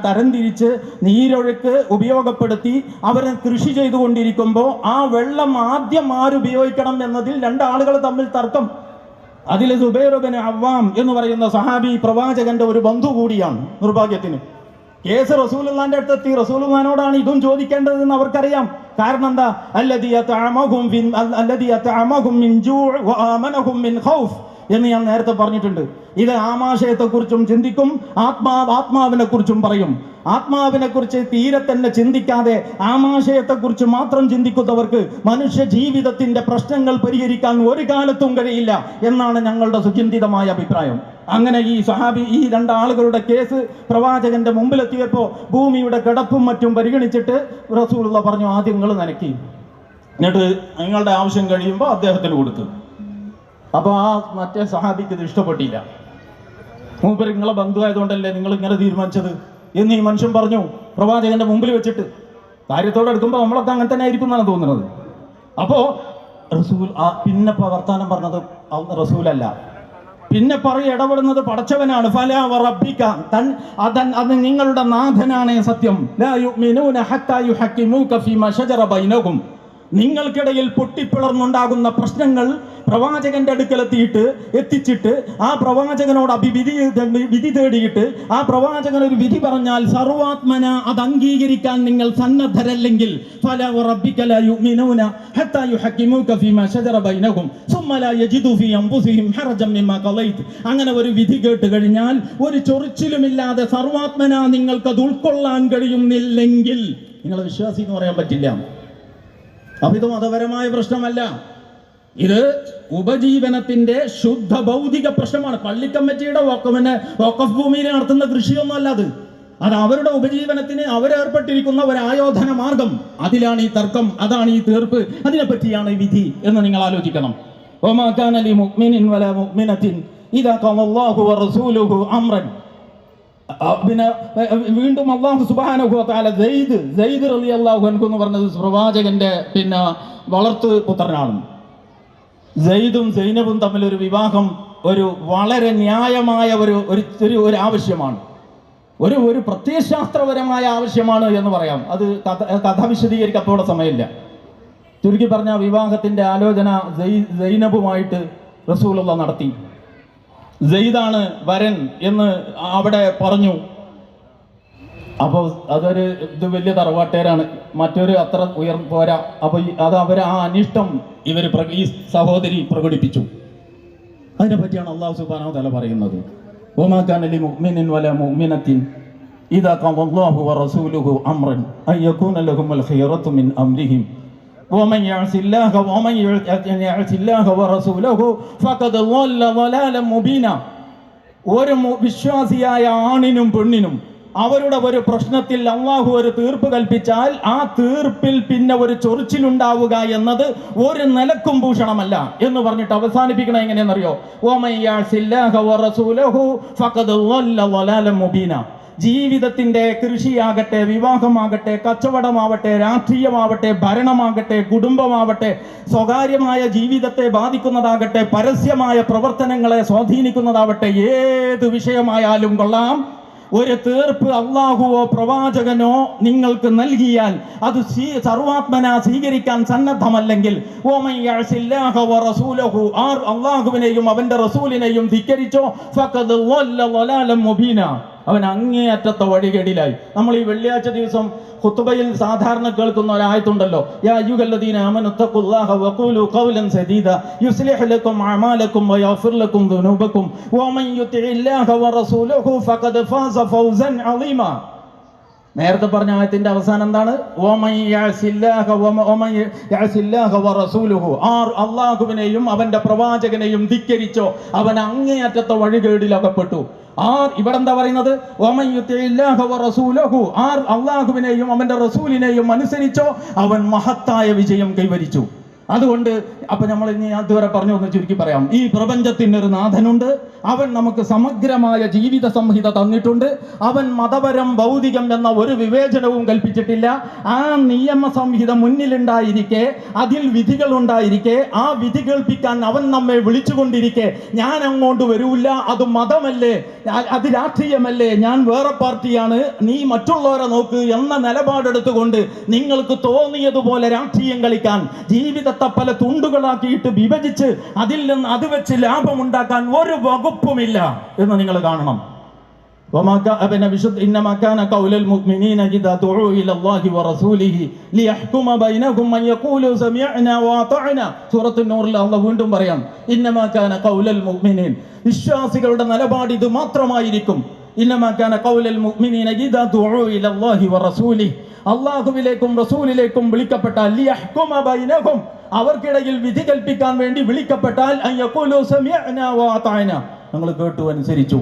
തരംതിരിച്ച് നീരൊഴുക്ക് ഉപയോഗപ്പെടുത്തി അവർ കൃഷി ചെയ്തുകൊണ്ടിരിക്കുമ്പോൾ ആ വെള്ളം ആദ്യം ആരുപയോഗിക്കണം എന്നതിൽ രണ്ടാളുകൾ തമ്മിൽ തർക്കം. അതിൽ സുബൈർ ഇബ്നു അവ്വാം എന്ന് പറയുന്ന സഹാബി പ്രവാചകന്റെ ഒരു ബന്ധു കൂടിയാണ്. നിർഭാഗ്യത്തിന് കേസ് റസൂലുള്ളാഹിന്റെ അടുത്തെത്തി. റസൂലുള്ളാഹിനോടാണ് ഇതും ചോദിക്കേണ്ടതെന്ന് അവർക്കറിയാം. കാരണം എന്താ? അല്ലദീ അത്അമഹും മിൻ ജൂഅ് വആമനഹും മിൻ ഖൗഫ് എന്ന് ഞാൻ നേരത്തെ പറഞ്ഞിട്ടുണ്ട്. ഇത് ആമാശയത്തെക്കുറിച്ചും ചിന്തിക്കും, ആത്മാവിനെ കുറിച്ചും പറയും. ആത്മാവിനെ കുറിച്ച് തീരെ തന്നെ ചിന്തിക്കാതെ ആമാശയത്തെക്കുറിച്ച് മാത്രം ചിന്തിക്കുന്നവർക്ക് മനുഷ്യ ജീവിതത്തിന്റെ പ്രശ്നങ്ങൾ പരിഹരിക്കാൻ ഒരു കാലത്തും കഴിയില്ല എന്നാണ് ഞങ്ങളുടെ സുചിന്തിതമായ അഭിപ്രായം. അങ്ങനെ ഈ സഹാബി ഈ രണ്ടാളുകളുടെ കേസ് പ്രവാചകന്റെ മുമ്പിലെത്തിയപ്പോൾ ഭൂമിയുടെ കിടപ്പും മറ്റും പരിഗണിച്ചിട്ട് റസൂലുള്ള പറഞ്ഞു, ആദ്യം നിങ്ങൾ നനയ്ക്കി, എന്നിട്ട് നിങ്ങളുടെ ആവശ്യം കഴിയുമ്പോൾ അദ്ദേഹത്തിന് കൊടുക്കും. അപ്പോൾ ആ മറ്റേ സഹാബിക്ക് ഇത് ഇഷ്ടപ്പെട്ടില്ല. മൂപ്പര് നിങ്ങളെ ബന്ധുവായതുകൊണ്ടല്ലേ നിങ്ങൾ ഇങ്ങനെ തീരുമാനിച്ചത് എന്ന് ഈ മനുഷ്യൻ പറഞ്ഞു പ്രവാചകന്റെ മുമ്പിൽ വെച്ചിട്ട്. കാര്യത്തോടെ എടുക്കുമ്പോൾ നമ്മളൊക്കെ അങ്ങനെ തന്നെ ആയിരിക്കും എന്നാണ് തോന്നുന്നത്. അപ്പോൾ റസൂൽ പിന്നെ വർത്താനം പറഞ്ഞത് റസൂലല്ല, പിന്നെ ഇടപെടുന്നത് പടച്ചവനാണ്. ഫലാ വറബ്ബിക അത് നിങ്ങളുടെ നാഥനാണ് സത്യം. ലാ യുഅ്മിനൂന ഹത്താ യുഹക്കിമൂക ഫീമാ ശജറ ബൈനഹും. നിങ്ങൾക്കിടയിൽ പൊട്ടിപ്പിളർന്നുണ്ടാകുന്ന പ്രശ്നങ്ങൾ പ്രവാചകന്റെ അടുക്കൽ എത്തിച്ചിട്ട് ആ പ്രവാചകനോട് വിധി തേടിയിട്ട് ആ പ്രവാചകൻ ഒരു വിധി പറഞ്ഞാൽ സർവാത്മന അത് അംഗീകരിക്കാൻ നിങ്ങൾ സന്നദ്ധരല്ലെങ്കിൽ ഫലാ വറബ്ബിക ലാ യുഅ്മിനൂന ഹത്താ യുഹക്കിമൂക ഫീമാ ശജറ ബൈനഹും സുമ്മ ലാ യജിദു ഫീ അൻഫുസിഹിം ഹറജൻ മിമ്മാ ഖളൈത്. അങ്ങനെ ഒരു വിധി കേട്ട് കഴിഞ്ഞാൽ ഒരു ചൊറിച്ചിലുമില്ലാതെ സർവാത്മന നിങ്ങൾക്ക് അത് ഉൾക്കൊള്ളാൻ കഴിയുന്നില്ലെങ്കിൽ നിങ്ങൾ വിശ്വാസി എന്ന് പറയാൻ പറ്റില്ല. അപ്പൊ ഇത് മതപരമായ പ്രശ്നമല്ല, ഇത് ഉപജീവനത്തിന്റെ ശുദ്ധ ഭൗതിക പ്രശ്നമാണ്. പള്ളി കമ്മിറ്റിയുടെ വഖഫ് ഭൂമിയിൽ നടത്തുന്ന കൃഷിയൊന്നും അല്ല അത് അവരുടെ ഉപജീവനത്തിന് അവരേർപ്പെട്ടിരിക്കുന്ന ഒരു ആയോധന മാർഗം. അതിലാണ് ഈ തർക്കം, അതാണ് ഈ തീർപ്പ്, അതിനെപ്പറ്റിയാണ് ഈ വിധി എന്ന് നിങ്ങൾ ആലോചിക്കണം. വമാ കാന ലി മുഅ്മിനിൻ വലാ മുഅ്മിനത്തിൻ ഇദാ ഖളല്ലാഹു വറസൂലുഹു അംറൻ. പിന്നെ വീണ്ടും അല്ലാഹു സുബ്ഹാനഹു വ തആല സെയ്ദ് റളിയല്ലാഹു അൻഹു എന്ന് പറഞ്ഞത് പ്രവാചകന്റെ പിന്നെ വളർത്തു പുത്രനാണ്. സെയ്ദും സൈനബും തമ്മിലൊരു വിവാഹം ഒരു വളരെ ന്യായമായ ഒരു ആവശ്യമാണ്, ഒരു പ്രത്യയശാസ്ത്രപരമായ ആവശ്യമാണ് എന്ന് പറയാം. അത് കഥ വിശദീകരിക്കപ്പോടെ സമയമില്ല. ചുരുക്കി പറഞ്ഞ വിവാഹത്തിന്റെ ആലോചന സൈനബുമായിട്ട് റസൂലുള്ളാഹി നടത്തി. സെയ്ദാണ് വരൻ എന്ന് അവിടെ പറഞ്ഞു. അപ്പോൾ ഇത് വലിയ തറവാട്ടേരാണ്, മറ്റൊരു അത്ര പോരാ. അപ്പോൾ അത് ആ അനിഷ്ടം ഈ സഹോദരി പ്രകടിപ്പിച്ചു. അതിനെപ്പറ്റിയാണ് അല്ലാഹു സുബ്ഹാനഹു വ തആല പറയുന്നത്. വമാ കാന ലി മുഅ്മിനിൻ വലാ മുഅ്മിനത്തിൻ ഇദാ ഖളല്ലാഹു വറസൂലുഹു അംറൻ അൻ യകൂന ലഹുമുൽ ഖിയറത്തു മിൻ അംരിഹിം ومن يعص الله ورسوله فقد ضل ضلالا مبينا. ഒരു വിശ്വാസിയായ ആണിനും പെണ്ണിനും അവരുടെ ഒരു പ്രശ്നത്തിൽ അല്ലാഹു ഒരു തീർപ്പ് കൽപ്പിച്ചാൽ ആ തീർപ്പിൽ പിന്നെ ഒരു ചൊറിച്ചിലുണ്ടാവുക എന്നത് ഒരു നിലക്കും ഭൂഷണമല്ല എന്ന് പറഞ്ഞിട്ട് അവസാനിപ്പിക്കണം. എങ്ങനെയെന്നറിയോ? ومن يعص الله ورسوله فقد ضل ضلالا مبينا. ജീവിതത്തിന്റെ കൃഷിയാകട്ടെ, വിവാഹമാകട്ടെ, കച്ചവടമാവട്ടെ, രാഷ്ട്രീയമാവട്ടെ, ഭരണമാകട്ടെ, കുടുംബമാവട്ടെ, സ്വകാര്യമായ ജീവിതത്തെ ബാധിക്കുന്നതാകട്ടെ, പരസ്യമായ പ്രവർത്തനങ്ങളെ സ്വാധീനിക്കുന്നതാവട്ടെ, ഏത് വിഷയമായാലും കൊള്ളാം, ഒരു തീർപ്പ് അള്ളാഹുവോ പ്രവാചകനോ നിങ്ങൾക്ക് നൽകിയാൽ അത് സർവാത്മന സ്വീകരിക്കാൻ സന്നദ്ധമല്ലെങ്കിൽ ആർ അള്ളാഹുവിനെയും അവന്റെ റസൂലിനെയും ധിക്കരിച്ചോ ഫഖദ് ളല്ല ളലാലൻ മുബീന, അവൻ അങ്ങേയറ്റത്തെ വഴികേടിലായി. നമ്മൾ ഈ വെള്ളിയാഴ്ച ദിവസം ഖുത്ബയിൽ സാധാരണ കേൾക്കുന്ന ഒരു ആയത്തുണ്ടല്ലോ, യാ അയ്യുഹല്ലദീന ആമനു തഖുല്ലാഹ വഖൂലു ഖൗലൻ സദീദ യുസ്ലിഹ് ലക്കും അഅമാലക്കും വയഗ്ഫിർ ലക്കും ദുനൂബക്കും വമൻ യുതിഇല്ലാഹ വറസൂലഹു ഫഖദ് ഫാസ ഫൗസൻ അളീമ. നേരത്തെ പറഞ്ഞ ആയത്തിന്റെ അവസാനം എന്താണ്? ആർ അള്ളാഹുവിനെയും അവന്റെ പ്രവാചകനെയും ധിക്കരിച്ചോ അവൻ അങ്ങേയറ്റത്തെ വഴികേടിൽ അകപ്പെട്ടു. ആർ ഇവിടെ എന്താ പറയുന്നത്? ആർ അള്ളാഹുവിനെയും അവന്റെ റസൂലിനെയും അനുസരിച്ചോ അവൻ മഹത്തായ വിജയം കൈവരിച്ചു. അതുകൊണ്ട് അപ്പൊ നമ്മൾ ഇനി അതുവരെ പറഞ്ഞു ഒന്ന് ചുരുക്കി പറയാം. ഈ പ്രപഞ്ചത്തിനൊരു നാഥനുണ്ട്. അവൻ നമുക്ക് സമഗ്രമായ ജീവിത സംഹിത തന്നിട്ടുണ്ട്. അവൻ മതപരം ഭൗതികം എന്ന ഒരു വിവേചനവും കൽപ്പിച്ചിട്ടില്ല. ആ നിയമ സംഹിത മുന്നിലുണ്ടായിരിക്കെ, അതിൽ വിധികൾ ഉണ്ടായിരിക്കെ, ആ വിധി കേൾപ്പിക്കാൻ അവൻ നമ്മെ വിളിച്ചുകൊണ്ടിരിക്കെ ഞാൻ അങ്ങോട്ട് വരൂല്ല, അത് മതമല്ലേ, അത് രാഷ്ട്രീയമല്ലേ, ഞാൻ വേറെ പാർട്ടിയാണ്, നീ മറ്റുള്ളവരെ നോക്ക് എന്ന നിലപാടെടുത്തുകൊണ്ട് നിങ്ങൾക്ക് തോന്നിയതുപോലെ രാഷ്ട്രീയം കളിക്കാൻ, ജീവിത പല തുണ്ടുകളാക്കിയിട്ട് വിഭജിച്ച് അതിൽ നിന്ന് അത് വെച്ച് ലാഭമുണ്ടാക്കാൻ ഒരു വകുപ്പുമില്ല എന്ന് നിങ്ങൾ കാണണം. വീണ്ടും പറയാം, വിശ്വാസികളുടെ നിലപാട് ഇത് മാത്രമായിരിക്കും. അള്ളാഹുവിലേക്കും റസൂലിലേക്കും വിളിക്കപ്പെട്ടാൽ, അവർക്കിടയിൽ വിധി കൽപ്പിക്കാൻ വേണ്ടി വിളിക്കപ്പെട്ടാൽ ഞങ്ങൾ കേട്ടു, അനുസരിച്ചു.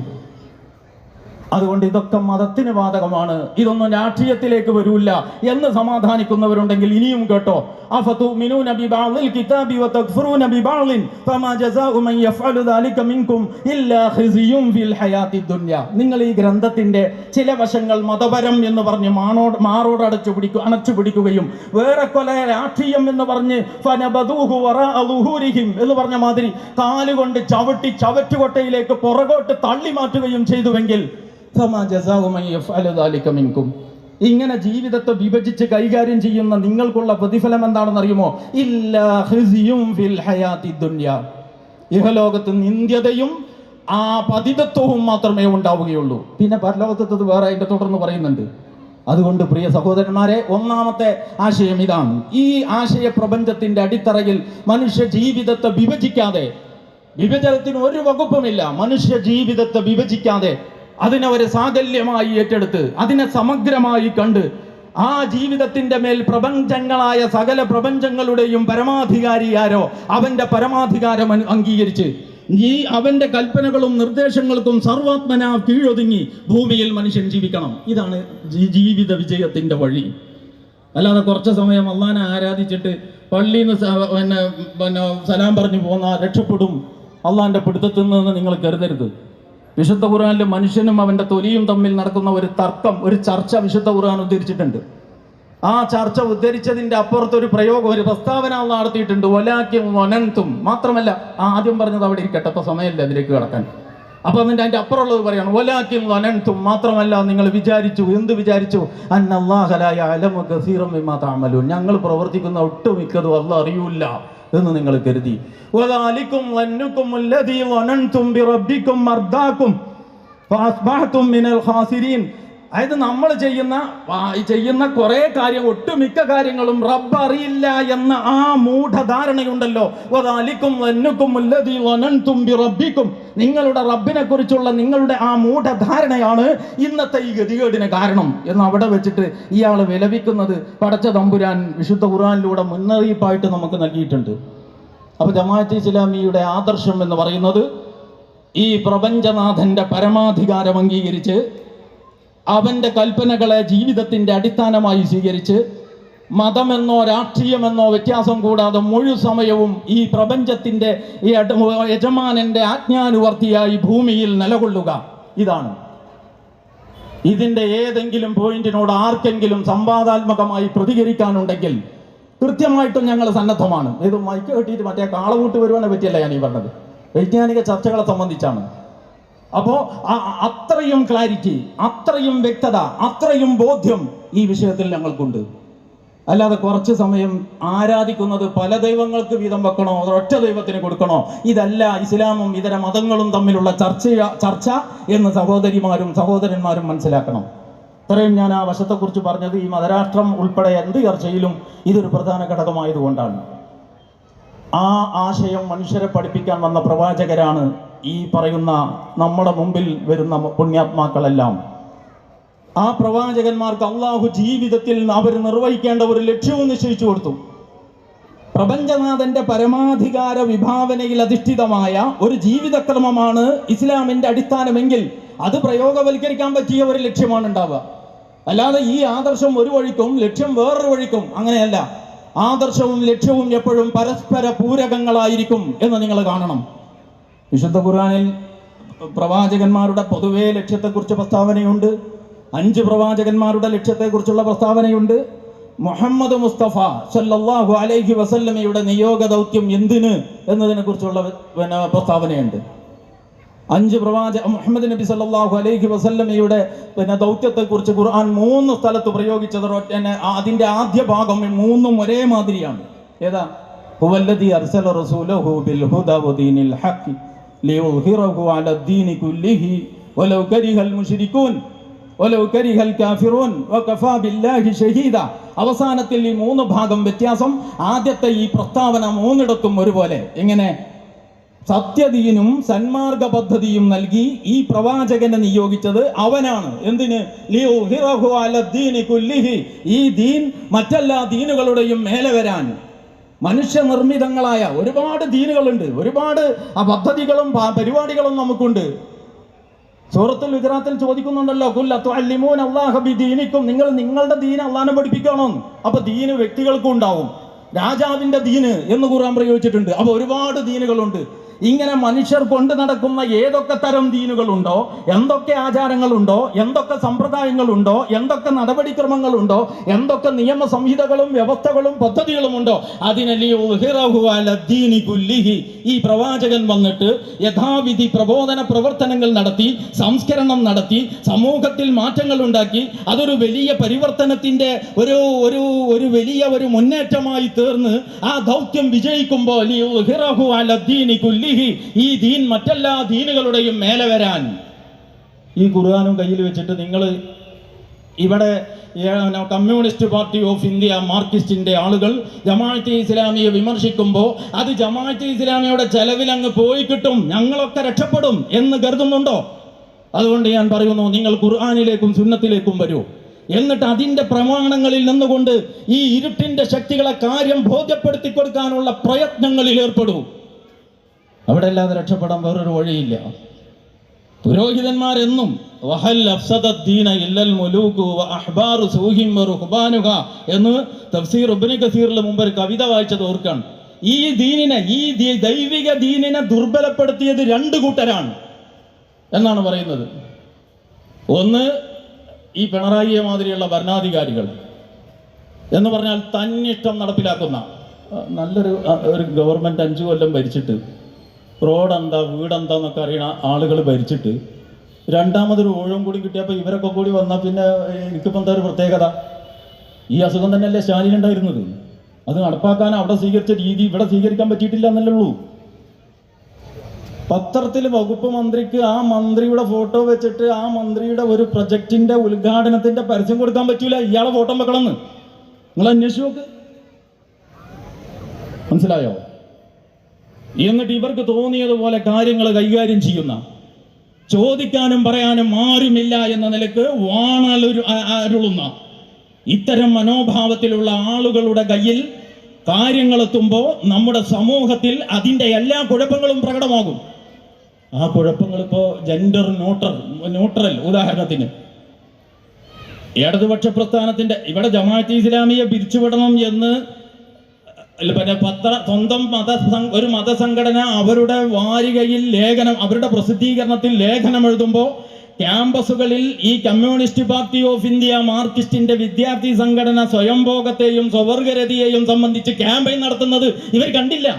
അതുകൊണ്ട് ഇതൊക്കെ മതത്തിന് ബാധകമാണ്, ഇതൊന്നും രാഷ്ട്രീയത്തിലേക്ക് വരൂല്ല എന്ന് സമാധാനിക്കുന്നവരുണ്ടെങ്കിൽ ഇനിയും കേട്ടോ. നിങ്ങൾ ഈ ഗ്രന്ഥത്തിന്റെ ചില വശങ്ങൾ മതപരം എന്ന് പറഞ്ഞ് അണച്ചു പിടിക്കുകയും വേറെ കൊല രാഷ്ട്രീയം എന്ന് പറഞ്ഞ് എന്ന് പറഞ്ഞ മാതിരി കാലുകൊണ്ട് ചവിട്ടി ചവറ്റുകൊട്ടയിലേക്ക് പുറകോട്ട് തള്ളി മാറ്റുകയും ചെയ്തുവെങ്കിൽ ഇങ്ങനെ ജീവിതത്തെ വിഭജിച്ച് കൈകാര്യം ചെയ്യുന്ന നിങ്ങൾക്കുള്ള പ്രതിഫലം എന്താണെന്ന് അറിയുമോ? ഇഹലോകത്ത് നിന്ദ്യതയും ആ പതിതത്വവും മാത്രമേ ഉണ്ടാവുകയുള്ളൂ. പിന്നെ പരലോകത്ത് വേറെ അതിന്റെ തുടർന്ന് പറയുന്നുണ്ട്. അതുകൊണ്ട് പ്രിയ സഹോദരന്മാരെ, ഒന്നാമത്തെ ആശയം ഇതാണ്. ഈ ആശയ പ്രപഞ്ചത്തിന്റെ അടിത്തറയിൽ മനുഷ്യ ജീവിതത്തെ വിഭജിക്കാതെ, വിഭജനത്തിന് ഒരു വകുപ്പുമില്ല, മനുഷ്യ ജീവിതത്തെ വിഭജിക്കാതെ അതിനെ ഒരു സാകല്യമായി ഏറ്റെടുത്ത് അതിനെ സമഗ്രമായി കണ്ട് ആ ജീവിതത്തിന്റെ മേൽ പ്രപഞ്ചങ്ങളായ സകല പ്രപഞ്ചങ്ങളുടെയും പരമാധികാരിയാരോ അവന്റെ പരമാധികാരം അംഗീകരിച്ച് ഈ അവന്റെ കൽപ്പനകളും നിർദ്ദേശങ്ങൾക്കും സർവാത്മന കീഴൊതുങ്ങി ഭൂമിയിൽ മനുഷ്യൻ ജീവിക്കണം. ഇതാണ് ജീവിത വിജയത്തിന്റെ വഴി. അല്ലാതെ കുറച്ച് സമയം അള്ളാനെ ആരാധിച്ചിട്ട് പള്ളിയിൽ നിന്ന് സലാം പറഞ്ഞു പോന്നാൽ രക്ഷപ്പെടും അള്ളാന്റെ പിടുത്തത്തിൽ നിന്ന് നിങ്ങൾ കരുതരുത്. വിശുദ്ധ ഖുർആനിൽ മനുഷ്യനും അവന്റെ തൊലിയും തമ്മിൽ നടക്കുന്ന ഒരു തർക്കം, ഒരു ചർച്ച വിശുദ്ധ ഖുർആൻ ഉദ്ധരിച്ചിട്ടുണ്ട്. ആ ചർച്ച ഉദ്ധരിച്ചതിന്റെ അപ്പുറത്ത് ഒരു പ്രയോഗം, ഒരു പ്രസ്താവന നടത്തിയിട്ടുണ്ട്. വലാകിൻ വനൻതും, മാത്രമല്ല ആദ്യം പറഞ്ഞത് അവിടെ ഇരിക്കട്ടെ, അപ്പൊ സമയമല്ല അതിലേക്ക് കിടക്കാൻ. അപ്പൊ അതിന്റെ അപ്പുറമുള്ളത് പറയാണ്, വലാകിൻ വനൻതും, മാത്രമല്ല നിങ്ങൾ വിചാരിച്ചു. എന്ത് വിചാരിച്ചു? അന്നല്ലാഹ ലാ യഅലമു കസീറൻ മിമ്മാ തഅമലൂൻ, ഞങ്ങൾ പ്രവർത്തിക്കുന്ന ഒട്ടുമിക്കതും അല്ലാഹ് അറിയൂല എന്ന് നിങ്ങൾ കരുതി. വദാലികും വന്നുകും അല്ലദീ വനൻതും ബിറബ്ബികും മർദാകും ഫഅസ്ബഹതും മിനൽ ഖാസിരീൻ. അതായത് നമ്മൾ ചെയ്യുന്ന കുറെ കാര്യം, ഒട്ടുമിക്ക കാര്യങ്ങളും റബ്ബ് അറിയില്ല എന്ന ആ മൂഢധാരണയുണ്ടല്ലോ. വദാലികും വന്നുകും അല്ലദീ വനൻതും ബിറബ്ബികും, നിങ്ങളുടെ റബ്ബിനെ കുറിച്ചുള്ള നിങ്ങളുടെ ആ മൂഢധാരണയാണ് ഇന്നത്തെ ഈ ഗതികേടിന് കാരണം എന്ന് അവിടെ വെച്ചിട്ട് ഇയാൾ വിലപിക്കുന്നത് പടച്ച തമ്പുരാൻ വിശുദ്ധ ഖുർആനിലൂടെ മുന്നറിയിപ്പായിട്ട് നമുക്ക് നൽകിയിട്ടുണ്ട്. അപ്പൊ ജമാഅത്തെ ഇസ്ലാമിയുടെ ആദർശം എന്ന് പറയുന്നത് ഈ പ്രപഞ്ചനാഥന്റെ പരമാധികാരം അംഗീകരിച്ച് അവന്റെ കൽപ്പനകളെ ജീവിതത്തിന്റെ അടിസ്ഥാനമായി സ്വീകരിച്ച് മതമെന്നോ രാഷ്ട്രീയമെന്നോ വ്യത്യാസം കൂടാതെ മുഴു സമയവും ഈ പ്രപഞ്ചത്തിന്റെ യജമാനന്റെ ആജ്ഞാനുവർത്തിയായി ഭൂമിയിൽ നിലകൊള്ളുക. ഇതാണ്. ഇതിന്റെ ഏതെങ്കിലും പോയിന്റിനോട് ആർക്കെങ്കിലും സംവാദാത്മകമായി പ്രതികരിക്കാനുണ്ടെങ്കിൽ കൃത്യമായിട്ടും ഞങ്ങൾ സന്നദ്ധമാണ്. ഇത് മൈക്ക് കെട്ടിയിട്ട് മറ്റേ കാളകൂട്ട് വരുവാനെ പറ്റിയല്ല ഞാൻ ഈ പറഞ്ഞത്, വൈജ്ഞാനിക ചർച്ചകളെ സംബന്ധിച്ചാണ്. അപ്പോൾ അത്രയും ക്ലാരിറ്റി, അത്രയും വ്യക്തത, അത്രയും ബോധ്യം ഈ വിഷയത്തിൽ ഞങ്ങൾക്കുണ്ട്. അല്ലാതെ കുറച്ച് സമയം ആരാധിക്കുന്നത് പല ദൈവങ്ങൾക്ക് വീതം വെക്കണോ, ഒരൊറ്റ ദൈവത്തിന് കൊടുക്കണോ, ഇതല്ല ഇസ്ലാമും ഇതര മതങ്ങളും തമ്മിലുള്ള ചർച്ച എന്ന് സഹോദരിമാരും സഹോദരന്മാരും മനസ്സിലാക്കണം. ഇത്രയും ഞാൻ ആ വശത്തെക്കുറിച്ച് പറഞ്ഞത് ഈ മതരാഷ്ട്രം ഉൾപ്പെടെ എന്ത് ചർച്ചയിലും ഇതൊരു പ്രധാന ഘടകമായതുകൊണ്ടാണ്. ആ ആശയം മനുഷ്യരെ പഠിപ്പിക്കാൻ വന്ന പ്രവാചകരാണ് ഈ പറയുന്ന നമ്മുടെ മുമ്പിൽ വരുന്ന പുണ്യാത്മാക്കളെല്ലാം. ആ പ്രവാചകന്മാർക്ക് അള്ളാഹു ജീവിതത്തിൽ അവർ നിർവഹിക്കേണ്ട ഒരു ലക്ഷ്യവും നിശ്ചയിച്ചു കൊടുത്തു. പ്രപഞ്ചനാഥന്റെ പരമാധികാര വിഭാവനയിൽ അധിഷ്ഠിതമായ ഒരു ജീവിതക്രമമാണ് ഇസ്ലാമിന്റെ അടിസ്ഥാനമെങ്കിൽ അത് പ്രയോഗവൽക്കരിക്കാൻ പറ്റിയ ഒരു ലക്ഷ്യമാണ് ഉണ്ടാവുക. അല്ലാതെ ഈ ആദർശം ഒരു വഴിക്കും ലക്ഷ്യം വേറൊരു വഴിക്കും, അങ്ങനെയല്ല. ആദർശവും ലക്ഷ്യവും എപ്പോഴും പരസ്പര പൂരകങ്ങളായിരിക്കും എന്ന് നിങ്ങൾ കാണണം. വിശുദ്ധ ഖുർആനിൽ പ്രവാചകന്മാരുടെ പൊതുവേ ലക്ഷ്യത്തെക്കുറിച്ച് പ്രസ്താവനയുണ്ട്. 5 പ്രവാചകന്മാരുടെ ലക്ഷ്യത്തെക്കുറിച്ചുള്ള പ്രസ്താവനയുണ്ട്. മുഹമ്മദ് മുസ്തഫ സല്ലല്ലാഹു അലൈഹി വസല്ലമയുടെ നിയോഗ ദൗത്യം എന്തിന് എന്നതിനെ കുറിച്ചുള്ള പ്രസ്താവനയുണ്ട്. 5 മുഹമ്മദ് നബി സല്ലല്ലാഹു അലൈഹി വസല്ലമയുടെ ദൗത്യത്തെക്കുറിച്ച് ഖുർആൻ 3 സ്ഥലത്ത് പ്രയോഗിച്ചത് അതിന്റെ ആദ്യ ഭാഗം 3ഉം ഒരേ മാതിരിയാണ്. ഏതാ? ഹുവല്ലദീ അർസല റസൂലഹു ബിൽ ഹുദാ വദീനിൽ ഹഖ് ലിയുദ്ഹിറഹു അലദ്ദീനി കുല്ലിഹി വലൗ കരിഹൽ മുശ്രികൂൻ വലൗ കരിഹൽ കാഫിറൂൻ വകഫാ ബില്ലാഹി ഷഹീദ. അവസാനത്തിൽ ഈ 3 ഭാഗം വ്യത്യാസം. ആദ്യത്തെ ഈ പ്രസ്താവന 3ഇടത്തും ഒരുപോലെ. എങ്ങനെ? സത്യദീനും സന്മാർഗ പദ്ധതിയും നൽകി ഈ പ്രവാചകനെ നിയോഗിച്ചത് അവനാണ്. എന്തിന്? ലിയുദ്ഹിറഹു അലദ്ദീനി കുല്ലിഹി. ഈ ദീൻ മറ്റെല്ലാ ദീനുകളുടെയും മേലെ വരാൻ. മനുഷ്യനിർമ്മിതങ്ങളായ ഒരുപാട് ദീനുകളുണ്ട്, ഒരുപാട് പദ്ധതികളും പരിപാടികളും നമുക്കുണ്ട്. സൂറത്തുൽ ഹുജറാത്തിൽ ചോദിക്കുന്നുണ്ടല്ലോ, ഖുൽ അതുഅല്ലിമൂന അല്ലാഹ ബിദീനിക്കും, നിങ്ങൾ നിങ്ങളുടെ ദീൻ അല്ലാഹനെ പഠിപ്പിക്കണോ? അപ്പൊ ദീന് വ്യക്തികൾക്കും ഉണ്ടാവും. രാജാവിന്റെ ദീന് എന്ന് ഖുർആൻ പ്രയോഗിച്ചിട്ടുണ്ട്. അപ്പൊ ഒരുപാട് ദീനുകളുണ്ട്. ഇങ്ങനെ മനുഷ്യർ കൊണ്ട് നടക്കുന്ന ഏതൊക്കെ തരം ദീനുകളുണ്ടോ, എന്തൊക്കെ ആചാരങ്ങളുണ്ടോ, എന്തൊക്കെ സമ്പ്രദായങ്ങളുണ്ടോ, എന്തൊക്കെ നടപടിക്രമങ്ങളുണ്ടോ, എന്തൊക്കെ നിയമ സംഹിതകളും വ്യവസ്ഥകളും പദ്ധതികളുമുണ്ടോ, ഈ പ്രവാചകൻ വന്നിട്ട് യഥാവിധി പ്രബോധന പ്രവർത്തനങ്ങൾ നടത്തി, സംസ്കരണം നടത്തി, സമൂഹത്തിൽ മാറ്റങ്ങൾ ഉണ്ടാക്കി, അതൊരു വലിയ പരിവർത്തനത്തിന്റെ ഒരു വലിയ മുന്നേറ്റമായി തീർന്ന് ആ ദൗത്യം വിജയിക്കുമ്പോൾ ഈ ദീൻ മറ്റെല്ലാ ദീനുകളുടെയും മേലെ വരാൻ. ഈ ഖുർആനും കയ്യിൽ വെച്ചിട്ട് നിങ്ങൾ ഇവിടെ കമ്മ്യൂണിസ്റ്റ് പാർട്ടി ഓഫ് ഇന്ത്യ മാർക്സിസ്റ്റിന്റെ ആളുകൾ ജമാഅത്തെ ഇസ്ലാമിയെ വിമർശിക്കുമ്പോൾ അത് ജമാഅത്തെ ഇസ്ലാമിയുടെ ചെലവിൽ അങ്ങ് പോയി കിട്ടും, ഞങ്ങളൊക്കെ രക്ഷപ്പെടും എന്ന് കരുതുന്നുണ്ടോ? അതുകൊണ്ട് ഞാൻ പറയുന്നു, നിങ്ങൾ ഖുർആനിലേക്കും സുന്നത്തിലേക്കും വരൂ. എന്നിട്ട് അതിന്റെ പ്രമാണങ്ങളിൽ നിന്നുകൊണ്ട് ഈ ഇരുട്ടിന്റെ ശക്തികളെ കാര്യം ബോധ്യപ്പെടുത്തി കൊടുക്കാനുള്ള പ്രയത്നങ്ങളിൽ ഏർപ്പെടൂ. അവിടെ അല്ലാതെ രക്ഷപ്പെടാൻ വേറൊരു വഴിയില്ല. പുരോഹിതന്മാരെന്നും എന്ന് തഫ്സീർ ഇബ്നു കസീറിൽ മുമ്പ് ഒരു കവിത വായിച്ചത് ഓർക്കാൻ. ഈ ദീനിനെ, ഈ ദൈവിക ദീനിനെ ദുർബലപ്പെടുത്തിയത് 2 കൂട്ടരാണ് എന്നാണ് പറയുന്നത്. ഒന്ന് ഈ പിണറായിയെ മാതിരിയുള്ള ഭരണാധികാരികൾ എന്ന് പറഞ്ഞാൽ തന്നിഷ്ടം നടപ്പിലാക്കുന്ന നല്ലൊരു ഗവൺമെന്റ് 5 കൊല്ലം ഭരിച്ചിട്ട് റോഡെന്താ വീടെന്താന്നൊക്കെ അറിയണ ആളുകൾ ഭരിച്ചിട്ട് രണ്ടാമതൊരു ഊഴം കൂടി കിട്ടിയപ്പോൾ ഇവരൊക്കെ കൂടി വന്നാൽ പിന്നെ എനിക്കിപ്പോൾ എന്താ ഒരു പ്രത്യേകത? ഈ അസുഖം തന്നെയല്ലേ സ്റ്റാലിൻ ഉണ്ടായിരുന്നത്. അത് നടപ്പാക്കാൻ അവിടെ സ്വീകരിച്ച രീതി ഇവിടെ സ്വീകരിക്കാൻ പറ്റിയിട്ടില്ല എന്നല്ലേ ഉള്ളൂ. പത്രത്തിൽ വകുപ്പ് മന്ത്രിക്ക് ആ മന്ത്രിയുടെ ഫോട്ടോ വെച്ചിട്ട് ആ മന്ത്രിയുടെ ഒരു പ്രൊജക്ടിന്റെ ഉദ്ഘാടനത്തിന്റെ പരസ്യം കൊടുക്കാൻ പറ്റൂല, ഇയാളെ ഫോട്ടോ വെക്കണമെന്ന്. നിങ്ങൾ അന്വേഷിച്ച് നോക്ക്, മനസ്സിലായോ? എന്നിട്ട് ഇവർക്ക് തോന്നിയതുപോലെ കാര്യങ്ങൾ കൈകാര്യം ചെയ്യുന്ന, ചോദിക്കാനും പറയാനും ആരുമില്ല എന്ന നിലക്ക് അരുളുന്ന ഇത്തരം മനോഭാവത്തിലുള്ള ആളുകളുടെ കയ്യിൽ കാര്യങ്ങളെത്തുമ്പോൾ നമ്മുടെ സമൂഹത്തിൽ അതിൻ്റെ എല്ലാ കുഴപ്പങ്ങളും പ്രകടമാകും. ആ കുഴപ്പങ്ങൾ ഇപ്പോൾ ജെൻഡർ ന്യൂട്രൽ, ഉദാഹരണത്തിന് ഇടതുപക്ഷ പ്രസ്ഥാനത്തിന്റെ ഇവിടെ ജമാഅത്തെ ഇസ്ലാമിയെ പിരിച്ചുവിടണം എന്ന് സ്വന്തം ഒരു മതസംഘടന അവരുടെ വാരികയിൽ ലേഖനം, അവരുടെ പ്രസിദ്ധീകരണത്തിൽ ലേഖനം എഴുതുമ്പോൾ ക്യാമ്പസുകളിൽ ഈ കമ്മ്യൂണിസ്റ്റ് പാർട്ടി ഓഫ് ഇന്ത്യ മാർക്സിസ്റ്റിന്റെ വിദ്യാർത്ഥി സംഘടന സ്വയംഭോഗത്തെയും സ്വവർഗരതിയെയും സംബന്ധിച്ച് ക്യാമ്പയിൻ നടത്തുന്നത് ഇവർ കണ്ടില്ല.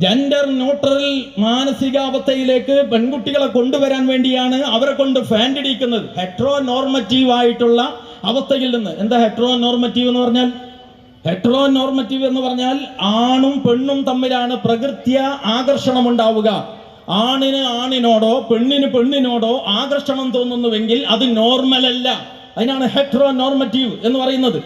ജെൻഡർ ന്യൂട്രൽ മാനസികാവസ്ഥയിലേക്ക് പെൺകുട്ടികളെ കൊണ്ടുവരാൻ വേണ്ടിയാണ് അവരെ കൊണ്ട് ഫാൻഡിടിക്കുന്നത്. ഹെട്രോ നോർമറ്റീവ് ആയിട്ടുള്ള അവസ്ഥയിൽ നിന്ന്. എന്താ ഹെട്രോ നോർമറ്റീവ് എന്ന് പറഞ്ഞാൽ? ഹെട്രോ നോർമറ്റീവ് എന്ന് പറഞ്ഞാൽ ആണും പെണ്ണും തമ്മിലാണ് പ്രകൃത്യ ആകർഷണം ഉണ്ടാവുക. ആണിന് ആണിനോടോ പെണ്ണിന് പെണ്ണിനോടോ ആകർഷണം തോന്നുന്നുവെങ്കിൽ അത് നോർമൽ അല്ല. അതിനാണ് ഹെട്രോ നോർമറ്റീവ് എന്ന് പറയുന്നത്.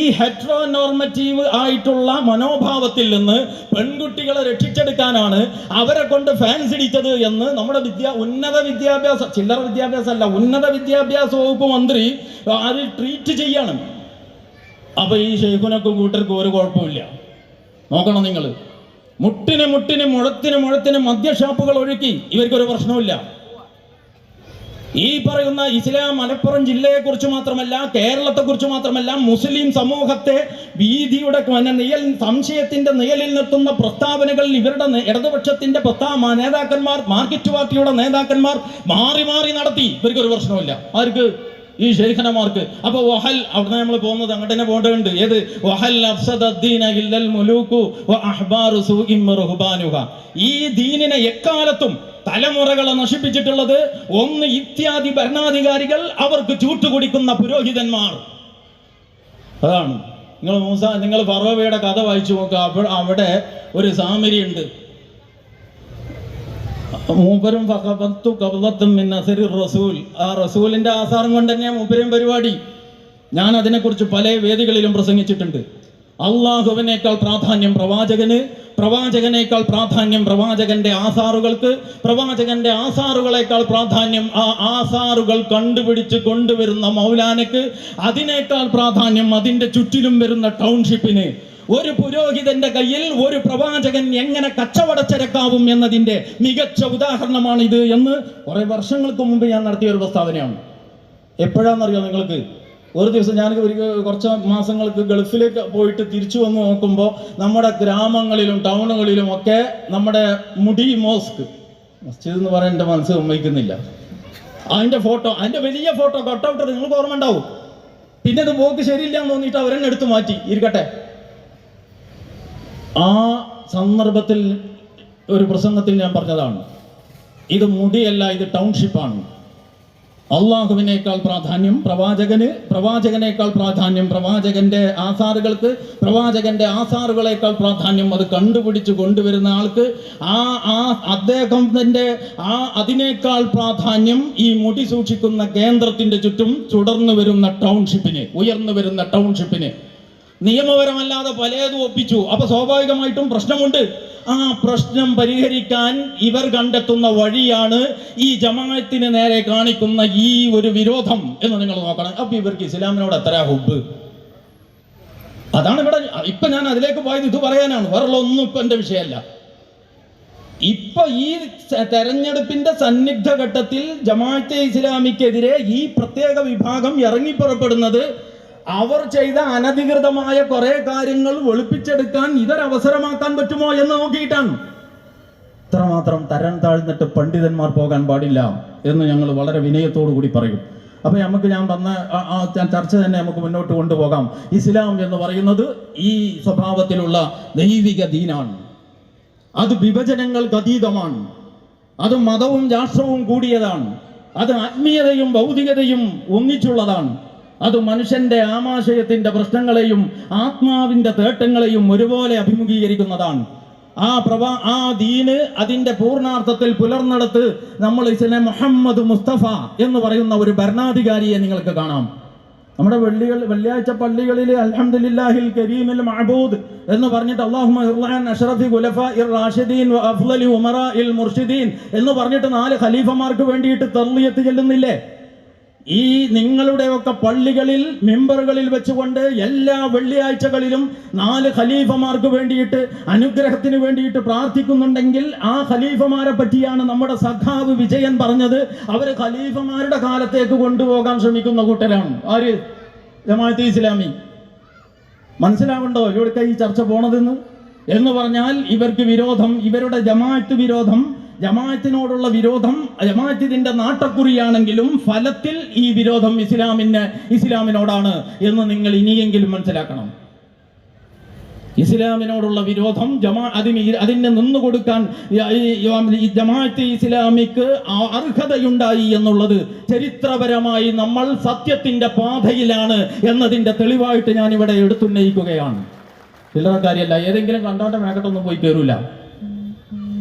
ഈ ഹെട്രോ നോർമറ്റീവ് ആയിട്ടുള്ള മനോഭാവത്തിൽ നിന്ന് പെൺകുട്ടികളെ രക്ഷിച്ചെടുക്കാനാണ് അവരെ കൊണ്ട് ഫാൻസ് ഇടിച്ചത് എന്ന് നമ്മുടെ ഉന്നത വിദ്യാഭ്യാസ, ചില്ലറ വിദ്യാഭ്യാസമല്ല, ഉന്നത വിദ്യാഭ്യാസ വകുപ്പ് മന്ത്രി അത് ട്രീറ്റ് ചെയ്യണം. അപ്പൊ ഈ ഷെയ്ഖുനൊക്കെ കൂട്ടർക്ക് ഒരു കുഴപ്പമില്ല. നോക്കണം നിങ്ങൾ, മുട്ടിന് മുഴത്തിന് മദ്യഷാപ്പുകൾ ഒഴുക്കി ഇവർക്കൊരു പ്രശ്നമില്ല. ഈ പറയുന്ന ഇസ്ലാം മലപ്പുറം ജില്ലയെക്കുറിച്ച് മാത്രമല്ല, കേരളത്തെക്കുറിച്ച് മാത്രമല്ല, മുസ്ലിം സമൂഹത്തെ ഭീതിയുടെ സംശയത്തിന്റെ നിഴലിൽ നിർത്തുന്ന പ്രസ്താവനകൾ ഇവരുടെ ഇടതുപക്ഷത്തിന്റെ നേതാക്കന്മാർ, മാർക്കറ്റ് പാർട്ടിയുടെ നേതാക്കന്മാർ മാറി മാറി നടത്തി. ഇവർക്കൊരു പ്രശ്നമില്ല. ആർക്ക്? ഈ ശൈഖനമാർക്ക്. അപ്പൊ വഹൽ, അവിടെ നമ്മൾ പോകുന്നത് അങ്ങോട്ട് തന്നെ പോകേണ്ടതുണ്ട്. ഏത്? വഹൽ അഫ്സദദ്ദീന ഇല്ലൽ മുലൂകു വഅഹ്ബാറു സൂഇൻ വറുഹ്ബാനുഹ. ഈ ദീനിനെ എക്കാലത്തും തലമുറകളെ നശിപ്പിച്ചിട്ടുള്ളത് ഒന്ന് ഇത്യാദി ഭരണാധികാരികൾ, അവർക്ക് ചൂട്ടുകുടിക്കുന്ന പുരോഹിതന്മാർ. അതാണ്. നിങ്ങൾ ഫറോവയുടെ കഥ വായിച്ചു നോക്കുക. അവിടെ ഒരു സാമരി ഉണ്ട്. മൂപ്പരും റസൂൽ, ആ റസൂലിന്റെ ആസാരം കൊണ്ട് തന്നെയാണ് മൂപ്പരും പരിപാടി. ഞാൻ അതിനെക്കുറിച്ച് പല വേദികളിലും പ്രസംഗിച്ചിട്ടുണ്ട്. അള്ളാഹുവിനേക്കാൾ പ്രാധാന്യം പ്രവാചകന്, പ്രവാചകനേക്കാൾ പ്രാധാന്യം പ്രവാചകന്റെ ആസാറുകൾക്ക്, പ്രവാചകന്റെ ആസാറുകളേക്കാൾ പ്രാധാന്യം ആ ആസാറുകൾ കണ്ടുപിടിച്ച് കൊണ്ടുവരുന്ന മൗലാനക്ക്, അതിനേക്കാൾ പ്രാധാന്യം അതിന്റെ ചുറ്റിലും വരുന്ന ടൗൺഷിപ്പിന്. ഒരു പുരോഹിതന്റെ കയ്യിൽ ഒരു പ്രവാചകൻ എങ്ങനെ കച്ചവടച്ചരക്കാവും എന്നതിന്റെ മികച്ച ഉദാഹരണമാണ് ഇത് എന്ന് കുറെ വർഷങ്ങൾക്ക് മുമ്പ് ഞാൻ നടത്തിയ ഒരു പ്രസ്താവനയാണ്. എപ്പോഴാണെന്നറിയോ നിങ്ങൾക്ക്? ഒരു ദിവസം ഞാൻ കുറച്ച് മാസങ്ങൾക്ക് ഗൾഫിലേക്ക് പോയിട്ട് തിരിച്ചു വന്ന് നോക്കുമ്പോൾ നമ്മുടെ ഗ്രാമങ്ങളിലും ടൗണുകളിലും ഒക്കെ നമ്മുടെ മുടി മസ്ജിദ് എന്ന് പറയാൻ എൻ്റെ മനസ്സ് സമ്മതിക്കുന്നില്ല. അതിൻ്റെ ഫോട്ടോ, അതിൻ്റെ വലിയ ഫോട്ടോ കട്ടൗട്ട് നിങ്ങൾക്ക് ഓർമ്മ ഉണ്ടാവും. പിന്നെ ഇത് പോക്ക് ശരിയില്ല എന്ന് തോന്നിയിട്ട് അവരെന്നെ എടുത്തു മാറ്റി. ഇരിക്കട്ടെ. ആ സന്ദർഭത്തിൽ ഒരു പ്രസംഗത്തിൽ ഞാൻ പറഞ്ഞതാണ്, ഇത് മുടിയല്ല, ഇത് ടൗൺഷിപ്പാണ്. അള്ളാഹുവിനേക്കാൾ പ്രാധാന്യം പ്രവാചകന്, പ്രവാചകനേക്കാൾ പ്രാധാന്യം പ്രവാചകന്റെ ആസാറുകൾക്ക്, പ്രവാചകന്റെ ആസാറുകളേക്കാൾ പ്രാധാന്യം അത് കണ്ടുപിടിച്ച് കൊണ്ടുവരുന്ന ആൾക്ക്, അദ്ദേഹത്തിന്റെ അതിനേക്കാൾ പ്രാധാന്യം ഈ മുടി സൂക്ഷിക്കുന്ന കേന്ദ്രത്തിന്റെ ചുറ്റും തുടർന്നു വരുന്ന ടൗൺഷിപ്പിന്, ഉയർന്നു വരുന്ന ടൗൺഷിപ്പിന്. നിയമപരമല്ലാതെ പലതും ഒപ്പിച്ചു. അപ്പൊ സ്വാഭാവികമായിട്ടും പ്രശ്നമുണ്ട്. ആ പ്രശ്നം പരിഹരിക്കാൻ ഇവർ കണ്ടെത്തുന്ന വഴിയാണ് ഈ ജമാഅത്തിന് നേരെ കാണിക്കുന്ന ഈ ഒരു വിരോധം എന്ന് നിങ്ങൾ നോക്കണം. അപ്പൊ ഇവർക്ക് ഇസ്ലാമിനോട് എത്ര ഹുബ്. അതാണ് ഇവിടെ. ഇപ്പൊ ഞാൻ അതിലേക്ക് പോയത് ഇത് പറയാനാണ്, വേറെ ഒന്നും ഇപ്പൊ എന്റെ വിഷയമല്ല. ഇപ്പൊ ഈ തെരഞ്ഞെടുപ്പിന്റെ സന്നിഗ്ധ ഘട്ടത്തിൽ ജമാഅത്തെ ഇസ്ലാമിക്കെതിരെ ഈ പ്രത്യേക വിഭാഗം ഇറങ്ങിപ്പുറപ്പെടുന്നത് അവർ ചെയ്ത അനധികൃതമായ കുറെ കാര്യങ്ങൾ വെളുപ്പിച്ചെടുക്കാൻ ഇതൊരവസരമാക്കാൻ പറ്റുമോ എന്ന് നോക്കിയിട്ടാണ്. ഇത്രമാത്രം തരം താഴ്ന്നിട്ട് പണ്ഡിതന്മാർ പോകാൻ പാടില്ല എന്ന് ഞങ്ങൾ വളരെ വിനയത്തോടു കൂടി പറയും. അപ്പൊ ഞാൻ വന്ന ചർച്ച തന്നെ നമുക്ക് മുന്നോട്ട് കൊണ്ടുപോകാം. ഇസ്ലാം എന്ന് പറയുന്നത് ഈ സ്വഭാവത്തിലുള്ള ദൈവിക ദീനാണ്. അത് വിഭജനങ്ങൾക്ക് അതീതമാണ്. അത് മതവും രാഷ്ട്രവും കൂടിയതാണ്. അത് ആത്മീയതയും ഭൗതികതയും ഒന്നിച്ചുള്ളതാണ്. അത് മനുഷ്യന്റെ ആമാശയത്തിന്റെ പ്രശ്നങ്ങളെയും ആത്മാവിന്റെ തേട്ടങ്ങളെയും ഒരുപോലെ അഭിമുഖീകരിക്കുന്നതാണ്. ആ ദീന് അതിന്റെ പൂർണ്ണാർത്ഥത്തിൽ പുലർന്നെടുത്ത് നമ്മൾ ഇസ്ലാം മുഹമ്മദ് മുസ്തഫ എന്ന് പറയുന്ന ഒരു ഭരണാധികാരിയെ നിങ്ങൾക്ക് കാണാം. നമ്മുടെ വെള്ളിയാഴ്ച പള്ളികളിൽ അൽഹംദുലില്ലാഹിൽ കരീമിൽ മഅബൂദ് എന്ന് പറഞ്ഞിട്ട് അല്ലാഹുമ്മ ഇർളഅൻ അഷ്റഫി ഖുലഫാഇർ റാഷിദീൻ വ അഫ്ളലി ഉമറാഇൽ മുർഷിദീൻ എന്ന് പറഞ്ഞിട്ട് 4 ഖലീഫമാർക്ക് വേണ്ടിയിട്ട് തർളിയത്ത് ചെല്ലുന്നില്ലേ? ഈ നിങ്ങളുടെയൊക്കെ പള്ളികളിൽ മെമ്പറുകളിൽ വെച്ചുകൊണ്ട് എല്ലാ വെള്ളിയാഴ്ചകളിലും 4 ഖലീഫമാർക്ക് വേണ്ടിയിട്ട് അനുഗ്രഹത്തിന് വേണ്ടിയിട്ട് പ്രാർത്ഥിക്കുന്നുണ്ടെങ്കിൽ ആ ഖലീഫമാരെ പറ്റിയാണ് നമ്മുടെ സഖാവ് വിജയൻ പറഞ്ഞത്. അവർ ഖലീഫമാരുടെ കാലത്തേക്ക് കൊണ്ടുപോകാൻ ശ്രമിക്കുന്ന കൂട്ടരാണ്. ആര്? ജമാഅത്തെ ഇസ്ലാമി. മനസ്സിലാവുണ്ടോ ഇവിടുത്തെ ഈ ചർച്ച പോണതെന്ന്? എന്ന് പറഞ്ഞാൽ ഇവർക്ക് വിരോധം, ഇവരുടെ ജമാഅത്ത് വിരോധം, ജമാഅത്തിനോടുള്ള വിരോധം ജമാഅത്തിന്റെ നാട്ടക്കുറിയാണെങ്കിലും ഫലത്തിൽ ഈ വിരോധം ഇസ്ലാമിനോടാണ് എന്ന് നിങ്ങൾ ഇനിയെങ്കിലും മനസ്സിലാക്കണം. ഇസ്ലാമിനോടുള്ള വിരോധം അതിന് നിന്നുകൊടുക്കാൻ ഈ ജമാഅത്തെ ഇസ്ലാമിക്ക് അർഹതയുണ്ടായി എന്നുള്ളത് ചരിത്രപരമായി നമ്മൾ സത്യത്തിന്റെ പാതയിലാണ് എന്നതിന്റെ തെളിവായിട്ട് ഞാൻ ഇവിടെ എടുത്തുന്നയിക്കുകയാണ്. ചില്ലറ കാര്യമല്ല, ഏതെങ്കിലും കണ്ടോണ്ട മേക്കട്ടൊന്നും പോയി കയറൂല.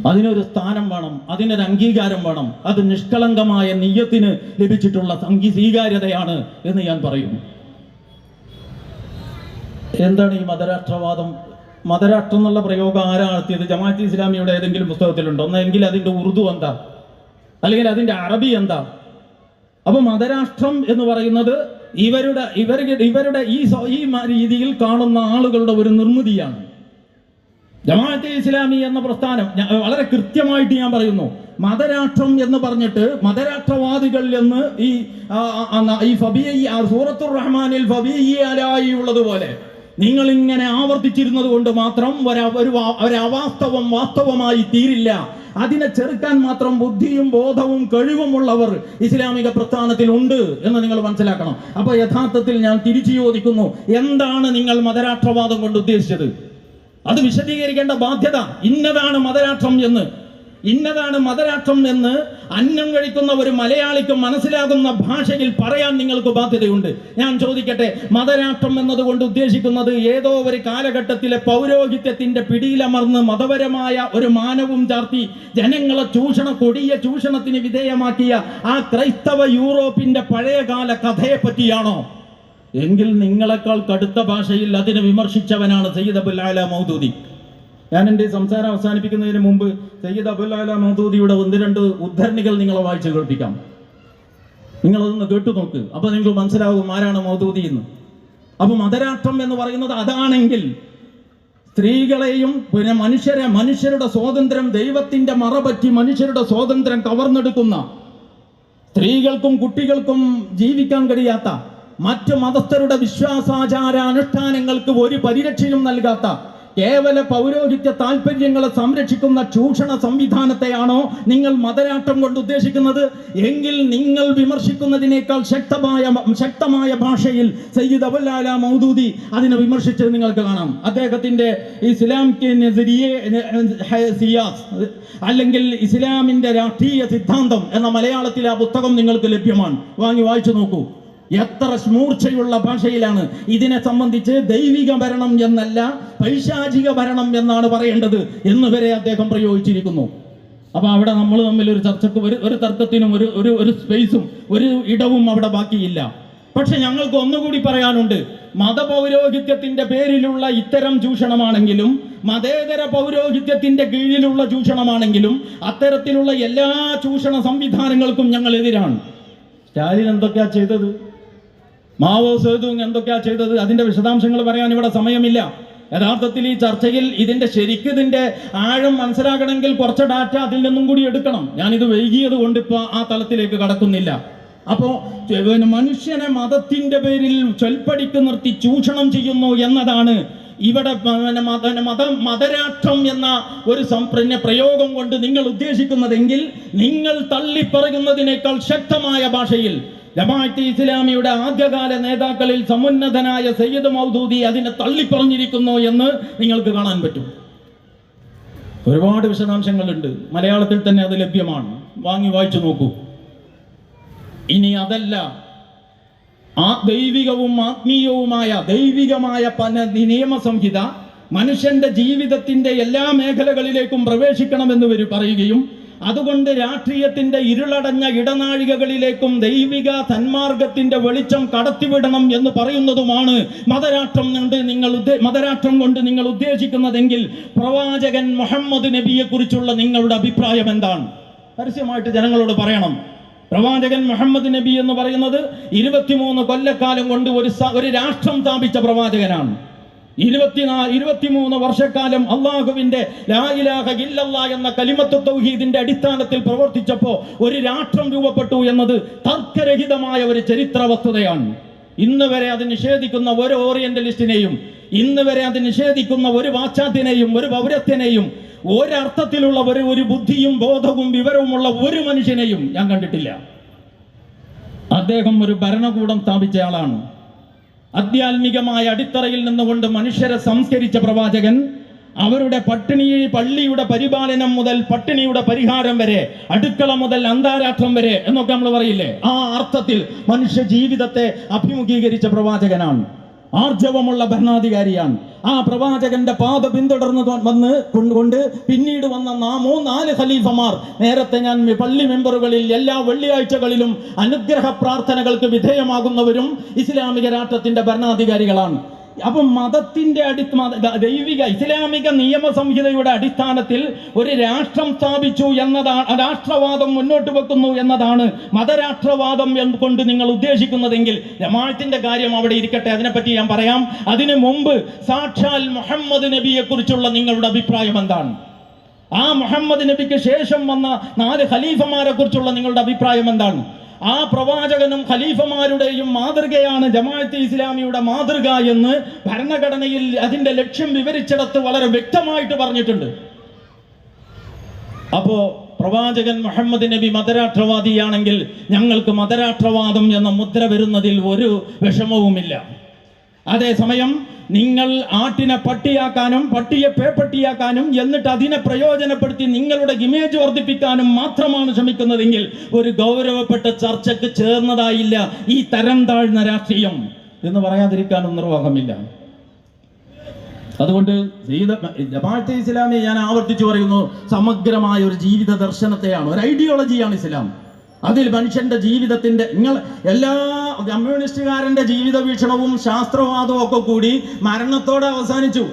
അതിനൊരു സ്ഥാനം വേണം, അതിനൊരു അംഗീകാരം വേണം. അത് നിഷ്കളങ്കമായ നിയ്യത്തിന് ലഭിച്ചിട്ടുള്ള സ്വീകാര്യതയാണ് എന്ന് ഞാൻ പറയുന്നു. എന്താണ് ഈ മതരാഷ്ട്രവാദം? മതരാഷ്ട്രം എന്നുള്ള പ്രയോഗം ആരാ നടത്തിയത്? ജമാഅത്തെ ഇസ്ലാമിയുടെ ഏതെങ്കിലും പുസ്തകത്തിലുണ്ടോ? ഒന്നെങ്കിൽ അതിന്റെ ഉറുദു എന്താ, അല്ലെങ്കിൽ അതിന്റെ അറബി എന്താ? അപ്പൊ മതരാഷ്ട്രം എന്ന് പറയുന്നത് ഇവരുടെ ഈ രീതിയിൽ കാണുന്ന ആളുകളുടെ ഒരു നിർമ്മിതിയാണ്. ജമാഅത്തെ ഇസ്ലാമി എന്ന പ്രസ്ഥാനം വളരെ കൃത്യമായിട്ട് ഞാൻ പറയുന്നു, മതരാഷ്ട്രം എന്ന് പറഞ്ഞിട്ട് മതരാഷ്ട്രവാദികൾ എന്ന് ഈ സൂറത്തുർ റഹ്മാനിൽ ഉള്ളതുപോലെ നിങ്ങൾ ഇങ്ങനെ ആവർത്തിച്ചിരുന്നത് കൊണ്ട് മാത്രം ഒരു അവാസ്തവം വാസ്തവമായി തീരില്ല. അതിനെ ചെറുക്കാൻ മാത്രം ബുദ്ധിയും ബോധവും കഴിവുമുള്ളവർ ഇസ്ലാമിക പ്രസ്ഥാനത്തിൽ ഉണ്ട് എന്ന് നിങ്ങൾ മനസ്സിലാക്കണം. അപ്പൊ യഥാർത്ഥത്തിൽ ഞാൻ തിരിച്ചു ചോദിക്കുന്നു, എന്താണ് നിങ്ങൾ മതരാഷ്ട്രവാദം കൊണ്ട് ഉദ്ദേശിച്ചത്? അത് വിശദീകരിക്കേണ്ട ബാധ്യത. ഇന്നതാണ് മതരാഷ്ട്രം എന്ന് അന്നം കഴിക്കുന്ന ഒരു മലയാളിക്ക് മനസ്സിലാകുന്ന ഭാഷയിൽ പറയാൻ നിങ്ങൾക്ക് ബാധ്യതയുണ്ട്. ഞാൻ ചോദിക്കട്ടെ, മതരാഷ്ട്രം എന്നതുകൊണ്ട് ഉദ്ദേശിക്കുന്നത് ഏതോ ഒരു കാലഘട്ടത്തിലെ പൗരോഹിത്യത്തിന്റെ പിടിയിലമർന്ന് മതപരമായ ഒരു മാനവും ചാർത്തി ജനങ്ങളെ കൊടിയ ചൂഷണത്തിന് വിധേയമാക്കിയ ആ ക്രൈസ്തവ യൂറോപ്പിന്റെ പഴയകാല കഥയെ പറ്റിയാണോ? എങ്കിൽ നിങ്ങളെക്കാൾ കടുത്ത ഭാഷയിൽ അതിനെ വിമർശിച്ചവനാണ് സയ്യിദ് അബുൽ അല മൗദൂദി. ഞാൻ എൻ്റെ സംസാരം അവസാനിപ്പിക്കുന്നതിന് മുമ്പ് സയ്യിദ് അബുൽ അല മൗദൂദിയുടെ 1-2 ഉദ്ധരണികൾ നിങ്ങളെ വായിച്ചു കേൾപ്പിക്കാം. നിങ്ങളതൊന്ന് കേട്ടു നോക്ക്, അപ്പൊ നിങ്ങൾക്ക് മനസ്സിലാവും ആരാണ് മൗദൂദി എന്ന്. അപ്പൊ മതരാഷ്ട്രം എന്ന് പറയുന്നത് അതാണെങ്കിൽ സ്ത്രീകളെയും പിന്നെ മനുഷ്യരുടെ സ്വാതന്ത്ര്യം, ദൈവത്തിന്റെ മറപറ്റി മനുഷ്യരുടെ സ്വാതന്ത്ര്യം കവർന്നെടുക്കുന്ന, സ്ത്രീകൾക്കും കുട്ടികൾക്കും ജീവിക്കാൻ കഴിയാത്ത, മറ്റു മതസ്ഥരുടെ വിശ്വാസാചാരാനുഷ്ഠാനങ്ങൾക്ക് ഒരു പരിരക്ഷയും നൽകാത്ത, കേവല പൗരോഹിത്യ താല്പര്യങ്ങളെ സംരക്ഷിക്കുന്ന ചൂഷണ സംവിധാനത്തെയാണോ നിങ്ങൾ മതരാഷ്ട്രം കൊണ്ട് ഉദ്ദേശിക്കുന്നത്? എങ്കിൽ നിങ്ങൾ വിമർശിക്കുന്നതിനേക്കാൾ ശക്തമായ ഭാഷയിൽ സയ്യിദ് അബുൽ അല മൗദൂദി അതിനെ വിമർശിച്ചത് നിങ്ങൾക്ക് കാണാം. അദ്ദേഹത്തിന്റെ അല്ലെങ്കിൽ ഇസ്ലാമിന്റെ രാഷ്ട്രീയ സിദ്ധാന്തം എന്ന മലയാളത്തിലെ ആ പുസ്തകം നിങ്ങൾക്ക് ലഭ്യമാണ്, വാങ്ങി വായിച്ചു നോക്കൂ. എത്ര മൂർച്ചയുള്ള ഭാഷയിലാണ് ഇതിനെ സംബന്ധിച്ച് ദൈവിക ഭരണം എന്നല്ല പൈശാചിക ഭരണം എന്നാണ് പറയേണ്ടത് എന്നുവരെ അദ്ദേഹം പ്രയോഗിച്ചിരിക്കുന്നു. അപ്പൊ അവിടെ നമ്മൾ തമ്മിൽ ഒരു ചർച്ചക്ക് ഒരു തർക്കത്തിനും ഒരു സ്പേസും ഒരു ഇടവും അവിടെ ബാക്കിയില്ല. പക്ഷെ ഞങ്ങൾക്ക് ഒന്നുകൂടി പറയാനുണ്ട്, മതപൗരോഹിത്യത്തിന്റെ പേരിലുള്ള ഇത്തരം ചൂഷണമാണെങ്കിലും മതേതര പൗരോഹിത്യത്തിന്റെ കീഴിലുള്ള ചൂഷണമാണെങ്കിലും അത്തരത്തിലുള്ള എല്ലാ ചൂഷണ സംവിധാനങ്ങൾക്കും ഞങ്ങൾ എതിരാണ്. സ്റ്റാലിൻ എന്തൊക്കെയാ ചെയ്തത്, മാവോ സേതുങ് എന്തൊക്കെയാ ചെയ്തത്, അതിന്റെ വിശദാംശങ്ങൾ പറയാൻ ഇവിടെ സമയമില്ല. യഥാർത്ഥത്തിൽ ഈ ചർച്ചയിൽ ഇതിന്റെ ആഴം മനസ്സിലാക്കണമെങ്കിൽ കുറച്ച് ഡാറ്റ അതിൽ നിന്നും കൂടി എടുക്കണം. ഞാനിത് വൈകിയത് കൊണ്ട് ഇപ്പൊ ആ തലത്തിലേക്ക് കടക്കുന്നില്ല. അപ്പോ മനുഷ്യനെ മതത്തിന്റെ പേരിൽ ചൊൽപ്പടിക്ക് നിർത്തി ചൂഷണം ചെയ്യുന്നു എന്നതാണ് ഇവിടെ മതരാഷ്ട്രം എന്ന ഒരു പ്രയോഗം കൊണ്ട് നിങ്ങൾ ഉദ്ദേശിക്കുന്നതെങ്കിൽ നിങ്ങൾ തള്ളിപ്പറയുന്നതിനേക്കാൾ ശക്തമായ ഭാഷയിൽ ജമാഅത്തെ ഇസ്ലാമിയുടെ ആദ്യകാല നേതാക്കളിൽ സമുന്നതനായ സയ്യിദ് മൗദൂദി അതിനെ തള്ളിപ്പറഞ്ഞിരിക്കുന്നു എന്ന് നിങ്ങൾക്ക് കാണാൻ പറ്റും. ഒരുപാട് വിശദാംശങ്ങളുണ്ട്, മലയാളത്തിൽ തന്നെ അത് ലഭ്യമാണ്, വാങ്ങി വായിച്ചു നോക്കൂ. ഇനി അതല്ല, ദൈവികവും ആത്മീയവുമായ ദൈവികമായ നിയമസംഹിത മനുഷ്യന്റെ ജീവിതത്തിന്റെ എല്ലാ മേഖലകളിലേക്കും പ്രവേശിക്കണമെന്ന് ഇവർ പറയുകയും അതുകൊണ്ട് രാഷ്ട്രീയത്തിന്റെ ഇരുളടഞ്ഞ ഇടനാഴികകളിലേക്കും ദൈവിക സന്മാർഗത്തിന്റെ വെളിച്ചം കടത്തിവിടണം എന്ന് പറയുന്നതുമാണ് മതരാഷ്ട്രം കൊണ്ട് നിങ്ങൾ ഉദ്ദേശിക്കുന്നതെങ്കിൽ പ്രവാചകൻ മുഹമ്മദ് നബിയെ കുറിച്ചുള്ള നിങ്ങളുടെ അഭിപ്രായം എന്താണ്? പരസ്യമായിട്ട് ജനങ്ങളോട് പറയണം. പ്രവാചകൻ മുഹമ്മദ് നബി എന്ന് പറയുന്നത് 23 കൊല്ലക്കാലം കൊണ്ട് ഒരു രാഷ്ട്രം സ്ഥാപിച്ച പ്രവാചകനാണ്. 23 വർഷക്കാലം അള്ളാഹുവിന്റെ ലാ ഇലാഹ ഇല്ലല്ലാഹ് എന്ന കലിമത്തു തൗഹീദിന്റെ അടിസ്ഥാനത്തിൽ പ്രവർത്തിച്ചപ്പോൾ ഒരു രാഷ്ട്രം രൂപപ്പെട്ടു എന്നത് തർക്കരഹിതമായ ഒരു ചരിത്ര വസ്തുതയാണ്. ഇന്ന് വരെ അത് നിഷേധിക്കുന്ന ഒരു ഓറിയന്റലിസ്റ്റിനെയും, ഇന്ന് വരെ അത് നിഷേധിക്കുന്ന ഒരു പാശ്ചാത്യനെയും ഒരു പൗരസ്ത്യനെയും, ഒരർത്ഥത്തിലുള്ള ഒരു ബുദ്ധിയും ബോധവും വിവരവുമുള്ള ഒരു മനുഷ്യനെയും ഞാൻ കണ്ടിട്ടില്ല. അദ്ദേഹം ഒരു ഭരണകൂടം സ്ഥാപിച്ച ആളാണ്. ആധ്യാത്മികമായ അടിത്തറയിൽ നിന്നുകൊണ്ട് മനുഷ്യരെ സംസ്കരിച്ച പ്രവാചകൻ അവരുടെ പള്ളിയുടെ പരിപാലനം മുതൽ പട്ടിണിയുടെ പരിഹാരം വരെ, അടുക്കള മുതൽ അന്താരാഷ്ട്രം വരെ എന്നൊക്കെ നമ്മൾ പറയില്ലേ, ആ അർത്ഥത്തിൽ മനുഷ്യ ജീവിതത്തെ അഭിമുഖീകരിച്ച പ്രവാചകനാണ്. ആർജവമുള്ള ഭരണാധികാരിയാണ്. ആ പ്രവാചകന്റെ പാത പിന്തുടർന്ന് കൊണ്ട് പിന്നീട് വന്ന 4 ഖലീഫമാർ, നേരത്തെ ഞാൻ പള്ളി മെമ്പറുകളിൽ എല്ലാ വെള്ളിയാഴ്ചകളിലും അനുഗ്രഹ പ്രാർത്ഥനകൾക്ക് വിധേയമാകുന്നവരും ഇസ്ലാമിക രാഷ്ട്രത്തിന്റെ ഭരണാധികാരികളാണ്. അപ്പം മതത്തിന്റെ ദൈവിക ഇസ്ലാമിക നിയമ സംഹിതയുടെ അടിസ്ഥാനത്തിൽ ഒരു രാഷ്ട്രം സ്ഥാപിച്ചു എന്നതാണ്, രാഷ്ട്രവാദം മുന്നോട്ട് വെക്കുന്നു എന്നതാണ് മതരാഷ്ട്രവാദം കൊണ്ട് നിങ്ങൾ ഉദ്ദേശിക്കുന്നതെങ്കിൽ ജമാഅത്തിന്റെ കാര്യം അവിടെ ഇരിക്കട്ടെ, അതിനെപ്പറ്റി ഞാൻ പറയാം. അതിനു മുമ്പ് സാക്ഷാൽ മുഹമ്മദ് നബിയെ കുറിച്ചുള്ള നിങ്ങളുടെ അഭിപ്രായം എന്താണ്? ആ മുഹമ്മദ് നബിക്ക് ശേഷം വന്ന 4 ഖലീഫമാരെ കുറിച്ചുള്ള നിങ്ങളുടെ അഭിപ്രായം എന്താണ്? ആ പ്രവാചകനും ഖലീഫമാരുടെയും മാതൃകയാണ് ജമാഅത്തെ ഇസ്ലാമിയുടെ മാതൃക എന്ന് ഭരണഘടനയിൽ അതിന്റെ ലക്ഷ്യം വിവരിച്ചിടത്ത് വളരെ വ്യക്തമായിട്ട് പറഞ്ഞിട്ടുണ്ട്. അപ്പോ പ്രവാചകൻ മുഹമ്മദ് നബി മതരാഷ്ട്രവാദിയാണെങ്കിൽ ഞങ്ങൾക്ക് മതരാഷ്ട്രവാദം എന്ന മുദ്ര വരുന്നതിൽ ഒരു വിഷമവുമില്ല. അതേസമയം നിങ്ങൾ ആട്ടിനെ പട്ടിയാക്കാനും പട്ടിയെ പേപ്പട്ടിയാക്കാനും എന്നിട്ട് അതിനെ പ്രയോജനപ്പെടുത്തി നിങ്ങളുടെ ഇമേജ് വർദ്ധിപ്പിക്കാനും മാത്രമാണ് ശ്രമിക്കുന്നതെങ്കിൽ ഒരു ഗൗരവപ്പെട്ട ചർച്ചയ്ക്ക് ചേർന്നതായില്ല ഈ തരം താഴ്ന്ന രാഷ്ട്രീയം എന്ന് പറയാതിരിക്കാനും നിർവാഹമില്ല. അതുകൊണ്ട് ജമാഅത്തെ ഇസ്ലാമി ഞാൻ ആവർത്തിച്ചു പറയുന്നു, സമഗ്രമായ ഒരു ജീവിത ദർശനത്തെയാണ്, ഒരു ഐഡിയോളജിയാണ് ഇസ്ലാം. അതിൽ മനുഷ്യന്റെ ജീവിതത്തിന്റെ എല്ലാ കമ്മ്യൂണിസ്റ്റുകാരന്റെ ജീവിത വീക്ഷണവും ശാസ്ത്രവാദവും ഒക്കെ കൂടി മരണത്തോടെ അവസാനിച്ചു.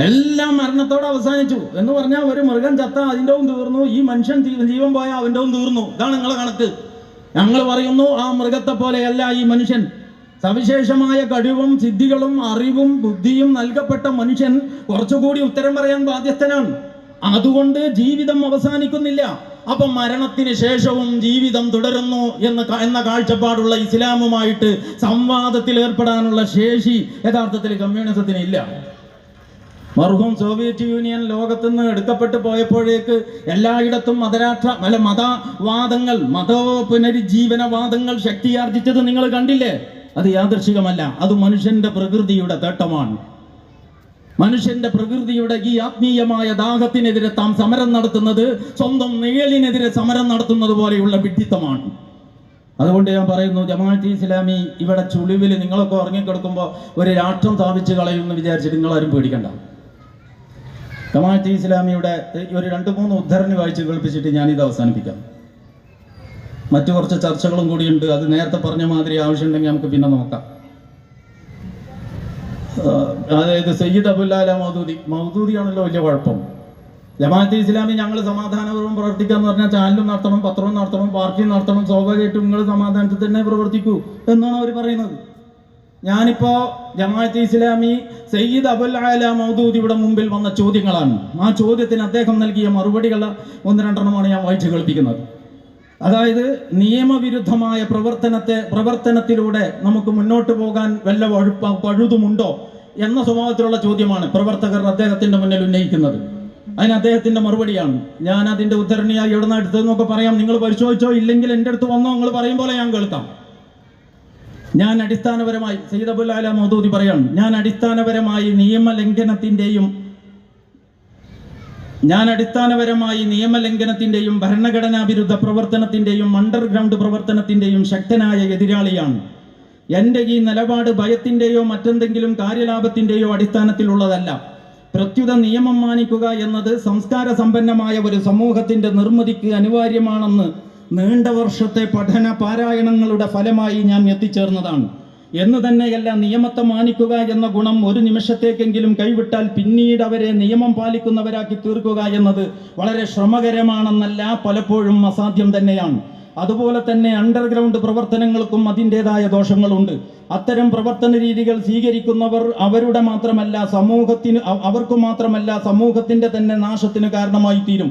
എല്ലാം മരണത്തോടെ അവസാനിച്ചു എന്ന് പറഞ്ഞാൽ ഒരു മൃഗം ചത്ത അതിൻ്റെവും തീർന്നു, ഈ മനുഷ്യൻ ജീവൻ പോയാൽ അവൻ്റെവും തീർന്നു. ഇതാണ് നിങ്ങളെ കണക്ക്. ഞങ്ങൾ പറയുന്നു ആ മൃഗത്തെ പോലെയല്ല ഈ മനുഷ്യൻ. സവിശേഷമായ കഴിവും സിദ്ധികളും അറിവും ബുദ്ധിയും നൽകപ്പെട്ട മനുഷ്യൻ കുറച്ചുകൂടി ഉത്തരം പറയാൻ ബാധ്യസ്ഥനാണ്. അതുകൊണ്ട് ജീവിതം അവസാനിക്കുന്നില്ല. അപ്പൊ മരണത്തിന് ശേഷവും ജീവിതം തുടരുന്നു എന്ന കാഴ്ചപ്പാടുള്ള ഇസ്ലാമുമായിട്ട് സംവാദത്തിൽ ഏർപ്പെടാനുള്ള ശേഷി യഥാർത്ഥത്തിൽ കമ്മ്യൂണിസത്തിന് ഇല്ല. മർഹൂം സോവിയറ്റ് യൂണിയൻ ലോകത്തുനിന്ന് എടുക്കപ്പെട്ടു പോയപ്പോഴേക്ക് എല്ലായിടത്തും മതവാദങ്ങൾ, പുനരുജ്ജീവനവാദങ്ങൾ ശക്തിയാർജിച്ചത് നിങ്ങൾ കണ്ടില്ലേ? അത് യാദൃശികമല്ല, അത് മനുഷ്യന്റെ പ്രകൃതിയുടെ തേട്ടമാണ്. മനുഷ്യന്റെ പ്രകൃതിയുടെ ഈ ആത്മീയമായ ദാഹത്തിനെതിരെ താൻ സമരം നടത്തുന്നത് സ്വന്തം നിഴലിനെതിരെ സമരം നടത്തുന്നത് പോലെയുള്ള വിഡ്ഢിത്തമാണ്. അതുകൊണ്ട് ഞാൻ പറയുന്നു, ജമാഅത്തെ ഇസ്ലാമി ഇവിടെ ചുളിവിൽ നിങ്ങളൊക്കെ ഉറങ്ങിക്കിടക്കുമ്പോൾ ഒരു രാഷ്ട്രം സ്ഥാപിച്ച് കളയുമെന്ന് വിചാരിച്ചിട്ട് നിങ്ങളാരും പേടിക്കണ്ട. ജമാഅത്തെ ഇസ്ലാമിയുടെ ഒരു 2-3 ഉദ്ധരണി വായിച്ച് കേൾപ്പിച്ചിട്ട് ഞാനിത് അവസാനിപ്പിക്കാം. മറ്റു കുറച്ച് ചർച്ചകളും കൂടിയുണ്ട്. അത് നേരത്തെ പറഞ്ഞ മാതിരി ആവശ്യമുണ്ടെങ്കിൽ നമുക്ക് പിന്നെ നോക്കാം. അതായത് സയ്യിദ് അബുല്ലാല മൗദൂദിയാണല്ലോ വലിയ കുഴപ്പം. ജമാഅത്തെ ഇസ്ലാമി ഞങ്ങൾ സമാധാനപൂർവ്വം പ്രവർത്തിക്കാന്ന് പറഞ്ഞാൽ ചാനലും നടത്തണം, പത്രവും നടത്തണം, പാർട്ടിയും നടത്തണം, സ്വാഭാവികമായിട്ടും നിങ്ങൾ സമാധാനത്തിൽ തന്നെ പ്രവർത്തിക്കൂ എന്നാണ് അവർ പറയുന്നത്. ഞാനിപ്പോ ജമാഅത്തെ ഇസ്ലാമി സയ്യിദ് അബുൽ മൗദൂദിയുടെ മുമ്പിൽ വന്ന ചോദ്യങ്ങളാണ്. ആ ചോദ്യത്തിന് അദ്ദേഹം നൽകിയ മറുപടികൾ 1-2 ഞാൻ വായിച്ചു കേൾപ്പിക്കുന്നത്. അതായത് നിയമവിരുദ്ധമായ പ്രവർത്തനത്തിലൂടെ നമുക്ക് മുന്നോട്ട് പോകാൻ വല്ല പഴുതുമുണ്ടോ എന്ന സ്വഭാവത്തിലുള്ള ചോദ്യമാണ് പ്രവർത്തകർ അദ്ദേഹത്തിന്റെ മുന്നിൽ ഉന്നയിക്കുന്നത്. അതിന് അദ്ദേഹത്തിന്റെ മറുപടിയാണ്. ഞാൻ അതിന്റെ ഉദ്ധരണിയായി എവിടെ നിന്ന് എടുത്തതെന്നൊക്കെ പറയാം. നിങ്ങൾ പരിശോധിച്ചോ, ഇല്ലെങ്കിൽ എൻ്റെ അടുത്ത് വന്നോ, നിങ്ങൾ പറയും പോലെ ഞാൻ കേൾക്കാം. ഞാൻ അടിസ്ഥാനപരമായി സയ്യിദ് അബുൽ അല മൗദൂദി പറയാണ്, ഞാൻ അടിസ്ഥാനപരമായി നിയമലംഘനത്തിന്റെയും ഭരണഘടനാ വിരുദ്ധ പ്രവർത്തനത്തിന്റെയും അണ്ടർഗ്രൗണ്ട് പ്രവർത്തനത്തിന്റെയും ശക്തനായ എതിരാളിയാണ്. എൻ്റെ ഈ നിലപാട് ഭയത്തിന്റെയോ മറ്റെന്തെങ്കിലും കാര്യലാഭത്തിന്റെയോ അടിസ്ഥാനത്തിലുള്ളതല്ല. പ്രത്യുത നിയമം മാനിക്കുക എന്നത് സംസ്കാര സമ്പന്നമായ ഒരു സമൂഹത്തിന്റെ നിർമ്മിതിക്ക് അനിവാര്യമാണെന്ന് നീണ്ട വർഷത്തെ പഠന പാരായണങ്ങളുടെ ഫലമായി ഞാൻ എത്തിച്ചേർന്നതാണ്. എന്ന് തന്നെയല്ല, നിയമത്തെ മാനിക്കുക എന്ന ഗുണം ഒരു നിമിഷത്തേക്കെങ്കിലും കൈവിട്ടാൽ പിന്നീട് അവരെ നിയമം പാലിക്കുന്നവരാക്കി തീർക്കുക എന്നത് വളരെ ശ്രമകരമാണെന്നല്ല, പലപ്പോഴും അസാധ്യം തന്നെയാണ്. അതുപോലെ തന്നെ അണ്ടർഗ്രൗണ്ട് പ്രവർത്തനങ്ങൾക്കും അതിൻ്റെതായ ദോഷങ്ങളുണ്ട്. അത്തരം പ്രവർത്തന രീതികൾ സ്വീകരിക്കുന്നവർ അവർക്ക് മാത്രമല്ല സമൂഹത്തിന്റെ തന്നെ നാശത്തിന് കാരണമായി തീരും.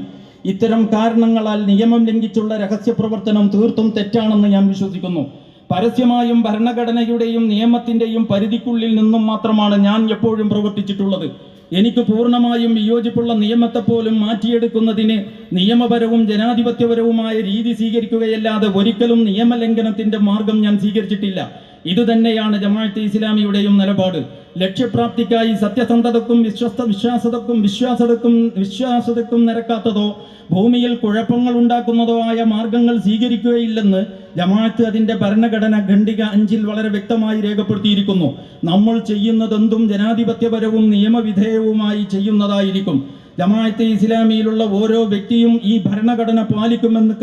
ഇത്തരം കാരണങ്ങളാൽ നിയമം ലംഘിച്ചുള്ള രഹസ്യ പ്രവർത്തനം തീർത്തും തെറ്റാണെന്ന് ഞാൻ വിശ്വസിക്കുന്നു. പരസ്യമായും ഭരണഘടനയുടെയും നിയമത്തിന്റെയും പരിധിക്കുള്ളിൽ നിന്നും മാത്രമാണ് ഞാൻ എപ്പോഴും പ്രവർത്തിച്ചിട്ടുള്ളത്. എനിക്ക് പൂർണ്ണമായും വിയോജിപ്പുള്ള നിയമത്തെപ്പോലും മാറ്റിയെടുക്കുന്നതിന് നിയമപരവും ജനാധിപത്യപരവുമായ രീതി സ്വീകരിക്കുകയല്ലാതെ ഒരിക്കലും നിയമലംഘനത്തിന്റെ മാർഗം ഞാൻ സ്വീകരിച്ചിട്ടില്ല. ഇതുതന്നെയാണ് ജമാഅത്തെ ഇസ്ലാമിയുടെയും നിലപാട്. ലക്ഷ്യപ്രാപ്തിക്കായി സത്യസന്ധതക്കും വിശ്വാസതക്കും നിരക്കാത്തതോ ഭൂമിയിൽ കുഴപ്പങ്ങൾ ഉണ്ടാക്കുന്നതോ ആയ മാർഗങ്ങൾ സ്വീകരിക്കുകയില്ലെന്ന് ജമാഅത്ത് അതിന്റെ ഭരണഘടന ഖണ്ഡിക 5 വളരെ വ്യക്തമായി രേഖപ്പെടുത്തിയിരിക്കുന്നു. നമ്മൾ ചെയ്യുന്നതെന്തും ജനാധിപത്യപരവും നിയമവിധേയവുമായി ചെയ്യുന്നതായിരിക്കും. ജമാഅത്തെ ഇസ്ലാമിയിലുള്ള ഓരോ വ്യക്തിയും ഈ ഭരണഘടന പാലിക്കുമെന്ന്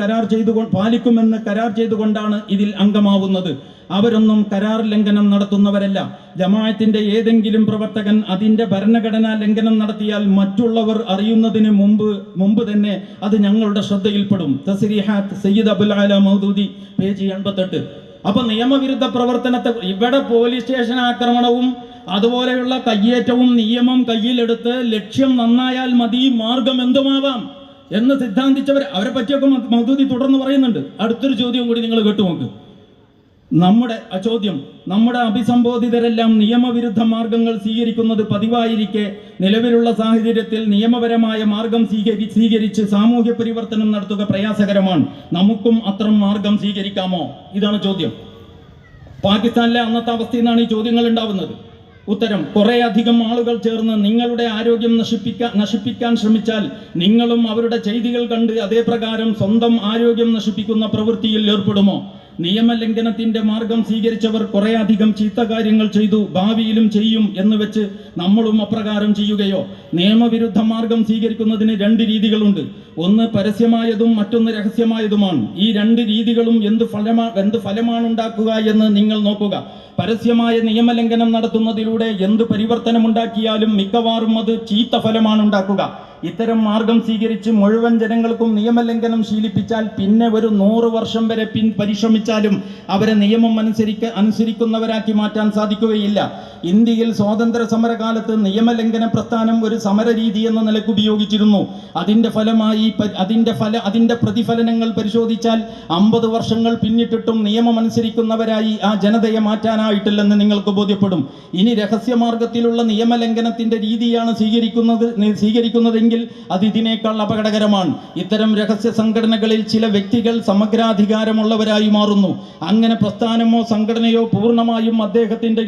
കരാർ ചെയ്തുകൊണ്ടാണ് ഇതിൽ അംഗമാവുന്നത്. അവരൊന്നും കരാർ ലംഘനം നടത്തുന്നവരല്ല. ജമാഅത്തിന്റെ ഏതെങ്കിലും പ്രവർത്തകൻ അതിന്റെ ഭരണഘടനാ ലംഘനം നടത്തിയാൽ മറ്റുള്ളവർ അറിയുന്നതിന് മുമ്പ് തന്നെ അത് ഞങ്ങളുടെ ശ്രദ്ധയിൽപ്പെടും. തസ്രീഹാത്ത് സയ്യിദ് അബുൽ ആല മൗദൂദി പേജ് 88. അപ്പൊ നിയമവിരുദ്ധ പ്രവർത്തനത്തെ ഇവിടെ പോലീസ് സ്റ്റേഷൻ ആക്രമണവും അതുപോലെയുള്ള കയ്യേറ്റവും നിയമം കയ്യിലെടുത്ത് ലക്ഷ്യം നന്നായാൽ മതി, മാർഗം എന്തുമാവാം എന്ന് സിദ്ധാന്തിച്ചവർ, അവരെ പറ്റിയൊക്കെ മൗദൂദി തുടർന്ന് പറയുന്നുണ്ട്. അടുത്തൊരു ചോദ്യം കൂടി നിങ്ങൾ കേട്ടുനോക്ക്. നമ്മുടെ അഭിസംബോധിതരെല്ലാം നിയമവിരുദ്ധ മാർഗങ്ങൾ സ്വീകരിക്കുന്നത് പതിവായിരിക്കെ നിലവിലുള്ള സാഹചര്യത്തിൽ നിയമപരമായ മാർഗം സ്വീകരിച്ച് സാമൂഹ്യ പരിവർത്തനം നടത്തുക പ്രയാസകരമാണ്. നമുക്കും അത്തരം മാർഗം സ്വീകരിക്കാമോ? ഇതാണ് ചോദ്യം. പാകിസ്ഥാനിലെ അന്നത്തെ അവസ്ഥയിൽ നിന്നാണ് ഈ ചോദ്യങ്ങൾ ഉണ്ടാവുന്നത്. ഉത്തരം: കുറെ അധികം ആളുകൾ ചേർന്ന് നിങ്ങളുടെ ആരോഗ്യം നശിപ്പിക്കാൻ ശ്രമിച്ചാൽ നിങ്ങളും അവരുടെ ചെയ്തികൾ കണ്ട് അതേപ്രകാരം സ്വന്തം ആരോഗ്യം നശിപ്പിക്കുന്ന പ്രവൃത്തിയിൽ ഏർപ്പെടുമോ? നിയമലംഘനത്തിന്റെ മാർഗം സ്വീകരിച്ചവർ കുറെ അധികം ചീത്ത കാര്യങ്ങൾ ചെയ്തു, ഭാവിയിലും ചെയ്യും എന്ന് വെച്ച് നമ്മളും അപ്രകാരം ചെയ്യുകയോ? നിയമവിരുദ്ധ മാർഗം സ്വീകരിക്കുന്നതിന് 2 രീതികളുണ്ട്. ഒന്ന് പരസ്യമായതും മറ്റൊന്ന് രഹസ്യമായതുമാണ്. ഈ 2 രീതികളും എന്ത് ഫലമാണ് ഉണ്ടാക്കുക എന്ന് നിങ്ങൾ നോക്കുക. പരസ്യമായ നിയമലംഘനം നടത്തുന്നതിലൂടെ എന്ത് പരിവർത്തനമുണ്ടാക്കിയാലും മിക്കവാറും അത് ചീത്ത ഫലമാണ് ഉണ്ടാക്കുക. ഇത്തരം മാർഗം സ്വീകരിച്ച് മുഴുവൻ ജനങ്ങൾക്കും നിയമലംഘനം ശീലിപ്പിച്ചാൽ പിന്നെ ഒരു 100 വർഷം വരെ പരിശ്രമിച്ചാലും അവരെ നിയമം അനുസരിക്കുന്നവരാക്കി മാറ്റാൻ സാധിക്കുകയില്ല. ഇന്ത്യയിൽ സ്വാതന്ത്ര്യ സമരകാലത്ത് നിയമലംഘന പ്രസ്ഥാനം ഒരു സമര രീതി എന്ന നിലക്ക് ഉപയോഗിച്ചിരുന്നു. അതിന്റെ പ്രതിഫലനങ്ങൾ പരിശോധിച്ചാൽ 50 വർഷങ്ങൾ പിന്നിട്ടിട്ടും നിയമം അനുസരിക്കുന്നവരായി ആ ജനതയെ മാറ്റാനായിട്ടില്ലെന്ന് നിങ്ങൾക്ക് ബോധ്യപ്പെടും. ഇനി രഹസ്യമാർഗത്തിലുള്ള നിയമലംഘനത്തിന്റെ രീതിയാണ് സ്വീകരിക്കുന്നതെങ്കിൽ അത് ഇതിനേക്കാൾ അപകടകരമാണ്. ഇത്തരം രഹസ്യ സംഘടനകളിൽ ചില വ്യക്തികൾ സമഗ്രാധികാരമുള്ളവരായി മാറുന്നു. അങ്ങനെ പ്രസ്ഥാനമോ സംഘടനയോ പൂർണ്ണമായും അദ്ദേഹത്തിന്റെ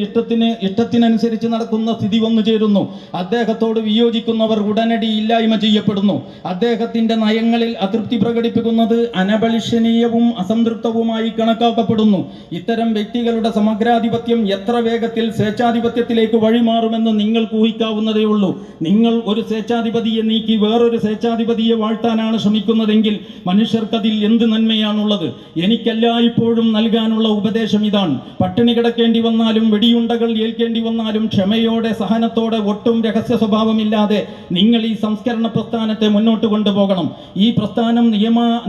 ഇഷ്ടത്തിനനുസരിച്ച് നടക്കുന്ന സ്ഥിതി വന്നു ചേരുന്നു. അദ്ദേഹത്തോട് വിയോജിക്കുന്നവർ ഉടനടി ഇല്ലായ്മ ചെയ്യപ്പെടുന്നു. അദ്ദേഹത്തിന്റെ നയങ്ങളിൽ അതൃപ്തി പ്രകടിപ്പിക്കുന്നത് അനബലിഷണീയവും അസംതൃപ്തവുമായി കണക്കാക്കപ്പെടുന്നു. ഇത്തരം വ്യക്തികളുടെ സമഗ്രാധിപത്യം എത്ര വേഗത്തിൽ സ്വേച്ഛാധിപത്യത്തിലേക്ക് വഴിമാറുമെന്ന് നിങ്ങൾക്ക് ഊഹിക്കാവുന്നതേ ഉള്ളൂ. നിങ്ങൾ ഒരു സ്വേച്ഛാധിപതിയെ നീക്കി വേറൊരു സ്വേച്ഛാധിപതിയെ വാഴ്ത്താനാണ് ശ്രമിക്കുന്നതെങ്കിൽ മനുഷ്യർക്കതിൽ എന്ത് നന്മയാണുള്ളത്? എനിക്കെല്ലായ്പ്പോഴും നൽകാനുള്ള ഉപദേശം ഇതാണ്: പട്ടിണി കിടക്കേണ്ടി വന്നാലും വെടിയുണ്ടകൾ ഏൽക്കേണ്ടി വന്നാലും ക്ഷമയോടെ സഹനത്തോടെ ഒട്ടും രഹസ്യ സ്വഭാവമില്ലാതെ നിങ്ങൾ ഈ സംസ്കരണ പ്രസ്ഥാനത്തെ മുന്നോട്ട് കൊണ്ടുപോകണം. ഈ പ്രസ്ഥാനം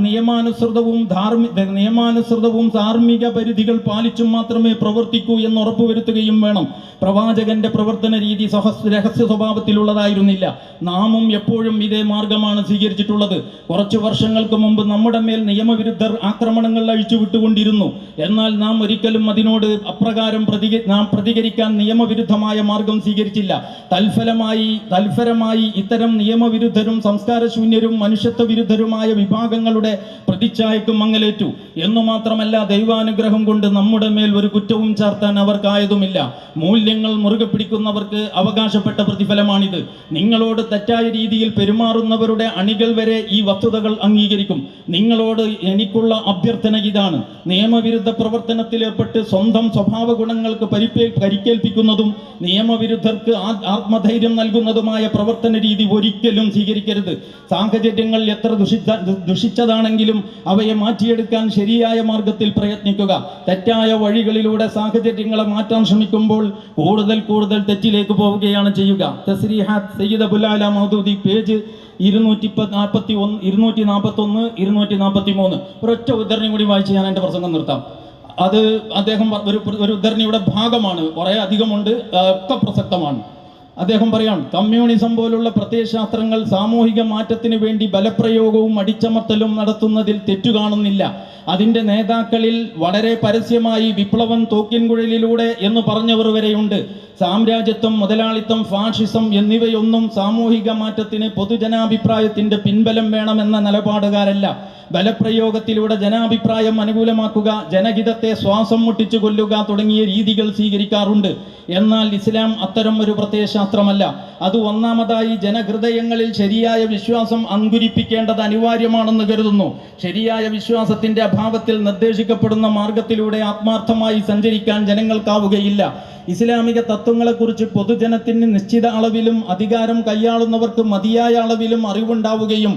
നിയമാനുസൃതവും ധാർമ്മിക പരിധികൾ പാലിച്ചും മാത്രമേ പ്രവർത്തിക്കൂ എന്ന് ഉറപ്പുവരുത്തുകയും വേണം. പ്രവാചകന്റെ പ്രവർത്തന രീതി രഹസ്യ സ്വഭാവത്തിലുള്ളതായിരുന്നില്ല. നാമും എപ്പോഴും ഇതേ മാർഗമാണ് സ്വീകരിച്ചിട്ടുള്ളത്. കുറച്ചു വർഷങ്ങൾക്ക് മുമ്പ് നമ്മുടെ മേൽ നിയമവിരുദ്ധർ ആക്രമണങ്ങൾ അഴിച്ചുവിട്ടുകൊണ്ടിരുന്നു. എന്നാൽ നാം ഒരിക്കലും അതിനോട് അപ്രകാരം പ്രതികരിക്കാൻ നിയമവിരുദ്ധമായ മാർഗം സ്വീകരിച്ചില്ല. തൽഫലമായി ഇത്തരം നിയമവിരുദ്ധരും സംസ്കാരശൂന്യരും മനുഷ്യത്വ വിരുദ്ധരുമായ വിഭാഗങ്ങളുടെ പ്രതിച്ഛായക്കും മങ്ങലേറ്റു. എന്നു മാത്രമല്ല, ദൈവാനുഗ്രഹം കൊണ്ട് നമ്മുടെ മേൽ ഒരു കുറ്റവും ചാർത്താൻ അവർക്കായതുമില്ല. മൂല്യങ്ങൾ മുറുകെ പിടിക്കുന്നവർക്ക് അവകാശപ്പെട്ട പ്രതിഫലമാണിത്. നിങ്ങളോട് തെറ്റായ രീതിയിൽ പെരുമാറുന്നവരുടെ അണികൾ വരെ ഈ വസ്തുതകൾ അംഗീകരിക്കും. നിങ്ങളോട് എനിക്കുള്ള അഭ്യർത്ഥന ഇതാണ്: നിയമവിരുദ്ധ പ്രവർത്തനത്തിലേർപ്പെട്ട് സ്വന്തം സ്വഭാവ ഗുണങ്ങൾക്ക് പരിക്കേൽപ്പിക്കുന്നതും നിയമവിരുദ്ധർക്ക് ആത്മധൈര്യം നൽകുന്നതുമായ പ്രവർത്തന രീതി ഒരിക്കലും സ്വീകരിക്കരുത്. സാഹചര്യങ്ങൾ എത്ര ദുഷിച്ചതാണെങ്കിലും അവയെ മാറ്റിയെടുക്കാൻ ശരിയായ മാർഗത്തിൽ പ്രയത്നിക്കുക. തെറ്റായ വഴികളിലൂടെ സാഹചര്യങ്ങളെ മാറ്റാൻ ശ്രമിക്കുമ്പോൾ കൂടുതൽ തെറ്റിലേക്ക് പോവുകയാണ് ചെയ്യുക. തസ്രീഹാത്ത് സയ്യിദ് അബുൽ ആല മൗദൂദി പേജ് 241, 243. ഒരൊറ്റ ഉദ്ധരണി കൂടി വായിച്ച് ഞാൻ എൻ്റെ പ്രസംഗം നിർത്താം. അത് അദ്ദേഹം ഒരു ഉദ്ധരണിയുടെ ഭാഗമാണ്, കുറേ അധികമുണ്ട്, ഒക്കെ പ്രസക്തമാണ്. അദ്ദേഹം പറയാം: കമ്മ്യൂണിസം പോലുള്ള പ്രത്യയശാസ്ത്രങ്ങൾ സാമൂഹിക മാറ്റത്തിന് വേണ്ടി ബലപ്രയോഗവും അടിച്ചമർത്തലും നടത്തുന്നതിൽ തെറ്റു കാണുന്നില്ല. അതിൻ്റെ നേതാക്കളിൽ വളരെ പരസ്യമായി വിപ്ലവം തോക്കിൻകുഴലിലൂടെ എന്ന് പറഞ്ഞവർ വരെയുണ്ട്. സാമ്രാജ്യത്വം, മുതലാളിത്തം, ഫാഷിസം എന്നിവയൊന്നും സാമൂഹിക മാറ്റത്തിന് പൊതുജനാഭിപ്രായത്തിന്റെ പിൻബലം വേണമെന്ന നിലപാടുകാരല്ല. ബലപ്രയോഗത്തിലൂടെ ജനാഭിപ്രായം അനുകൂലമാക്കുക, ജനഹിതത്തെ ശ്വാസം മുട്ടിച്ചു കൊല്ലുക തുടങ്ങിയ രീതികൾ സ്വീകരിക്കാറുണ്ട്. എന്നാൽ ഇസ്ലാം അത്തരം ഒരു പ്രത്യയശാസ്ത്രമല്ല. അത് ഒന്നാമതായി ജനഹൃദയങ്ങളിൽ ശരിയായ വിശ്വാസം അങ്കുരിപ്പിക്കേണ്ടത് അനിവാര്യമാണെന്ന് കരുതുന്നു. ശരിയായ വിശ്വാസത്തിന്റെ അഭാവത്തിൽ നിർദ്ദേശിക്കപ്പെടുന്ന മാർഗത്തിലൂടെ ആത്മാർത്ഥമായി സഞ്ചരിക്കാൻ ജനങ്ങൾക്കാവുകയില്ല. ഇസ്ലാമിക തത്വങ്ങളെക്കുറിച്ച് പൊതുജനത്തിന് നിശ്ചിത അളവിലും അധികാരം കൈയാളുന്നവർക്ക് മതിയായ അളവിലും അറിവുണ്ടാവുകയും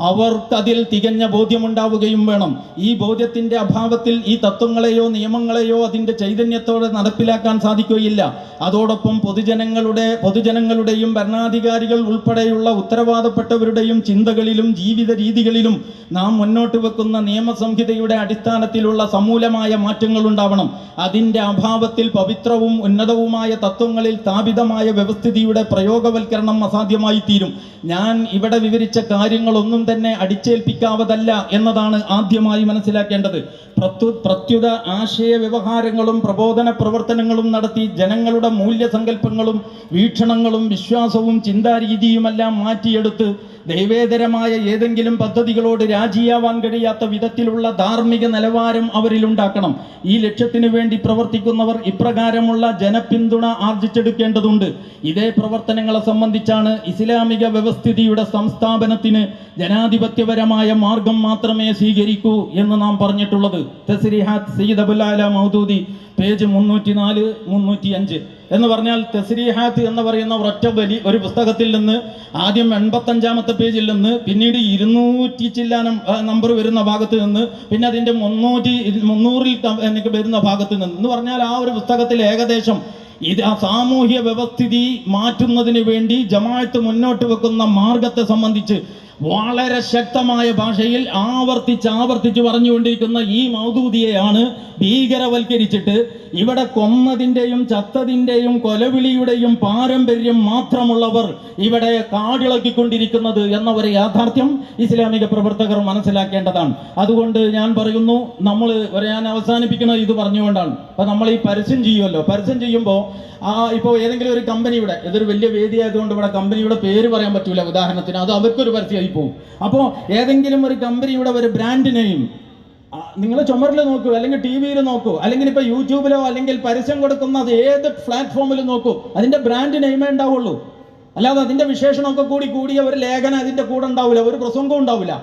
അവർക്കതിൽ തികഞ്ഞ ബോധ്യമുണ്ടാവുകയും വേണം. ഈ ബോധ്യത്തിന്റെ അഭാവത്തിൽ ഈ തത്വങ്ങളെയോ നിയമങ്ങളെയോ അതിൻ്റെ ചൈതന്യത്തോടെ നടപ്പിലാക്കാൻ സാധിക്കുകയില്ല. അതോടൊപ്പം പൊതുജനങ്ങളുടെയും ഭരണാധികാരികൾ ഉൾപ്പെടെയുള്ള ഉത്തരവാദപ്പെട്ടവരുടെയും ചിന്തകളിലും ജീവിത രീതികളിലും നാം മുന്നോട്ട് വെക്കുന്ന നിയമസംഹിതയുടെ അടിസ്ഥാനത്തിലുള്ള സമൂലമായ മാറ്റങ്ങൾ ഉണ്ടാവണം. അതിൻ്റെ അഭാവത്തിൽ പവിത്രവും ഉന്നതവുമായ തത്വങ്ങളിൽ സ്ഥാപിതമായ വ്യവസ്ഥിതിയുടെ പ്രയോഗവൽക്കരണം അസാധ്യമായി തീരും. ഞാൻ ഇവിടെ വിവരിച്ച കാര്യങ്ങളൊന്നും തന്നെ അടിച്ചേൽപ്പിക്കാവതല്ല എന്നതാണ് ആദ്യമായി മനസ്സിലാക്കേണ്ടത്. പ്രത്യുത ആശയ വ്യവഹാരങ്ങളും പ്രബോധന പ്രവർത്തനങ്ങളും നടത്തി ജനങ്ങളുടെ മൂല്യസങ്കല്പങ്ങളും വീക്ഷണങ്ങളും വിശ്വാസവും ചിന്താരീതിയുമെല്ലാം മാറ്റിയെടുത്ത് ദൈവേതരമായ ഏതെങ്കിലും പദ്ധതികളോട് രാജിയാവാൻ കഴിയാത്ത വിധത്തിലുള്ള ധാർമ്മിക നിലവാരം അവരിലുണ്ടാക്കണം. ഈ ലക്ഷ്യത്തിനു വേണ്ടി പ്രവർത്തിക്കുന്നവർ ഇപ്രകാരമുള്ള ജനപിന്തുണ ആർജിച്ചെടുക്കേണ്ടതുണ്ട്. ഇതേ പ്രവർത്തനങ്ങളെ സംബന്ധിച്ചാണ് ഇസ്ലാമിക വ്യവസ്ഥിതിയുടെ സംസ്ഥാപനത്തിന് ജനാധിപത്യപരമായ മാർഗം മാത്രമേ സ്വീകരിക്കൂ എന്ന് നാം പറഞ്ഞിട്ടുള്ളത്. തസ്രീഹാത്ത് സയ്യിദ് അബുൽ അല മൗദൂദി, പേജ് 304, 305 എന്ന് പറഞ്ഞാൽ തസ്രീഹാത്ത് എന്ന് പറയുന്ന ഒരൊറ്റ ഒരു പുസ്തകത്തിൽ നിന്ന് ആദ്യം 85-ാമത്തെ പേജിൽ നിന്ന് പിന്നീട് 200 ചില്ലാനം നമ്പർ വരുന്ന ഭാഗത്ത് നിന്ന് പിന്നെ അതിൻ്റെ 300-ൽ എനിക്ക് വരുന്ന ഭാഗത്ത് നിന്ന് എന്ന് പറഞ്ഞാൽ ആ ഒരു പുസ്തകത്തിൽ ഏകദേശം ഇത് ആ സാമൂഹ്യ വ്യവസ്ഥിതി മാറ്റുന്നതിന് വേണ്ടി ജമാഅത്ത് മുന്നോട്ട് വെക്കുന്ന മാർഗത്തെ സംബന്ധിച്ച് വളരെ ശക്തമായ ഭാഷയിൽ ആവർത്തിച്ച് പറഞ്ഞുകൊണ്ടിരിക്കുന്ന ഈ മൗദൂദിയെയാണ് ഭീകരവൽക്കരിച്ചിട്ട് ഇവിടെ കൊന്നതിൻ്റെയും ചത്തതിൻ്റെയും കൊലവിളിയുടെയും പാരമ്പര്യം മാത്രമുള്ളവർ ഇവിടെ കാടിളക്കിക്കൊണ്ടിരിക്കുന്നത് എന്ന ഒരു യാഥാർത്ഥ്യം ഇസ്ലാമിക പ്രവർത്തകർ മനസ്സിലാക്കേണ്ടതാണ്. അതുകൊണ്ട് ഞാൻ പറയുന്നു, ഞാൻ അവസാനിപ്പിക്കുന്നത് ഇത് പറഞ്ഞുകൊണ്ടാണ്. അപ്പം നമ്മൾ ഈ പരസ്യം ചെയ്യുമല്ലോ, പരസ്യം ചെയ്യുമ്പോൾ ഇപ്പോൾ ഏതെങ്കിലും ഒരു കമ്പനിയുടെ, ഇതൊരു വലിയ വേദിയായതുകൊണ്ട് ഇവിടെ കമ്പനിയുടെ പേര് പറയാൻ പറ്റൂല ഉദാഹരണത്തിന്, അത് അവർക്കൊരു പരസ്യമായി പോകും. അപ്പോൾ ഏതെങ്കിലും ഒരു കമ്പനിയുടെ ഒരു ബ്രാൻഡ് നെയിം നിങ്ങൾ ചുമരിൽ നോക്കൂ, അല്ലെങ്കിൽ ടി വിയിൽ നോക്കൂ, അല്ലെങ്കിൽ ഇപ്പോൾ യൂട്യൂബിലോ അല്ലെങ്കിൽ പരസ്യം കൊടുക്കുന്നത് ഏത് പ്ലാറ്റ്ഫോമിലും നോക്കൂ, അതിൻ്റെ ബ്രാൻഡ് നെയിമേ ഉണ്ടാവുള്ളൂ. അല്ലാതെ അതിൻ്റെ വിശേഷണമൊക്കെ കൂടിയ ഒരു ലേഖനം അതിൻ്റെ കൂടെ ഉണ്ടാവില്ല, ഒരു പ്രസംഗവും ഉണ്ടാവില്ല.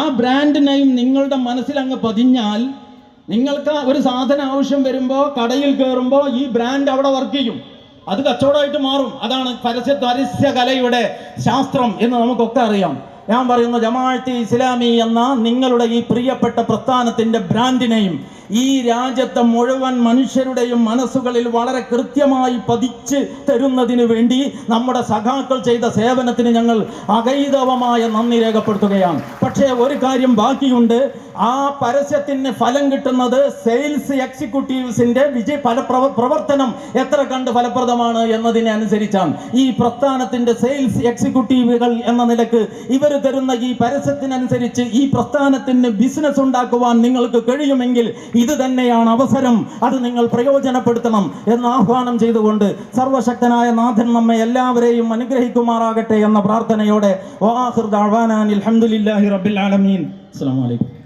ആ ബ്രാൻഡ് നെയിം നിങ്ങളുടെ മനസ്സിൽ അങ്ങ് പതിഞ്ഞാൽ നിങ്ങൾക്ക് ഒരു സാധനം ആവശ്യം വരുമ്പോൾ കടയിൽ കയറുമ്പോൾ ഈ ബ്രാൻഡ് അവിടെ വർക്ക് ചെയ്യും, അത് കച്ചവടമായിട്ട് മാറും. അതാണ് പരസ്യ കലയുടെ ശാസ്ത്രം എന്ന് നമുക്കൊക്കെ അറിയാം. ഞാൻ പറയുന്നു, ജമാഅത്തെ ഇസ്ലാമി എന്ന നിങ്ങളുടെ ഈ പ്രിയപ്പെട്ട പ്രസ്ഥാനത്തിൻ്റെ ബ്രാൻഡിനെയും ഈ രാജ്യത്തെ മുഴുവൻ മനുഷ്യരുടെയും മനസ്സുകളിൽ വളരെ കൃത്യമായി പതിച്ച് തരുന്നതിന് വേണ്ടി നമ്മുടെ സഖാക്കൾ ചെയ്ത സേവനത്തിന് ഞങ്ങൾ അഗൈതവമായ നന്ദി രേഖപ്പെടുത്തുകയാണ്. പക്ഷേ ഒരു കാര്യം ബാക്കിയുണ്ട്. ആ പരസ്യത്തിന് ഫലം കിട്ടുന്നത് സെയിൽസ് എക്സിക്യൂട്ടീവ്സിന്റെ പ്രവർത്തനം എത്ര കണ്ട് ഫലപ്രദമാണ് എന്നതിനെ അനുസരിച്ചാണ്. ഈ പ്രസ്ഥാനത്തിന്റെ സെയിൽസ് എക്സിക്യൂട്ടീവുകൾ എന്ന നിലക്ക് ഇവർ തരുന്ന ഈ പരസ്യത്തിനനുസരിച്ച് ഈ പ്രസ്ഥാനത്തിന് ബിസിനസ് ഉണ്ടാക്കുവാൻ നിങ്ങൾക്ക് കഴിയുമെങ്കിൽ ഇത് തന്നെയാണ് അവസരം, അത് നിങ്ങൾ പ്രയോജനപ്പെടുത്തണം എന്ന് ആഹ്വാനം ചെയ്തുകൊണ്ട് സർവശക്തനായ നാഥൻ നമ്മെ എല്ലാവരെയും അനുഗ്രഹിക്കുമാറാകട്ടെ എന്ന പ്രാർത്ഥനയോടെ അൽഹംദുലില്ലാഹി റബ്ബിൽ ആലമീൻ. അസ്സലാമു അലൈക്കും.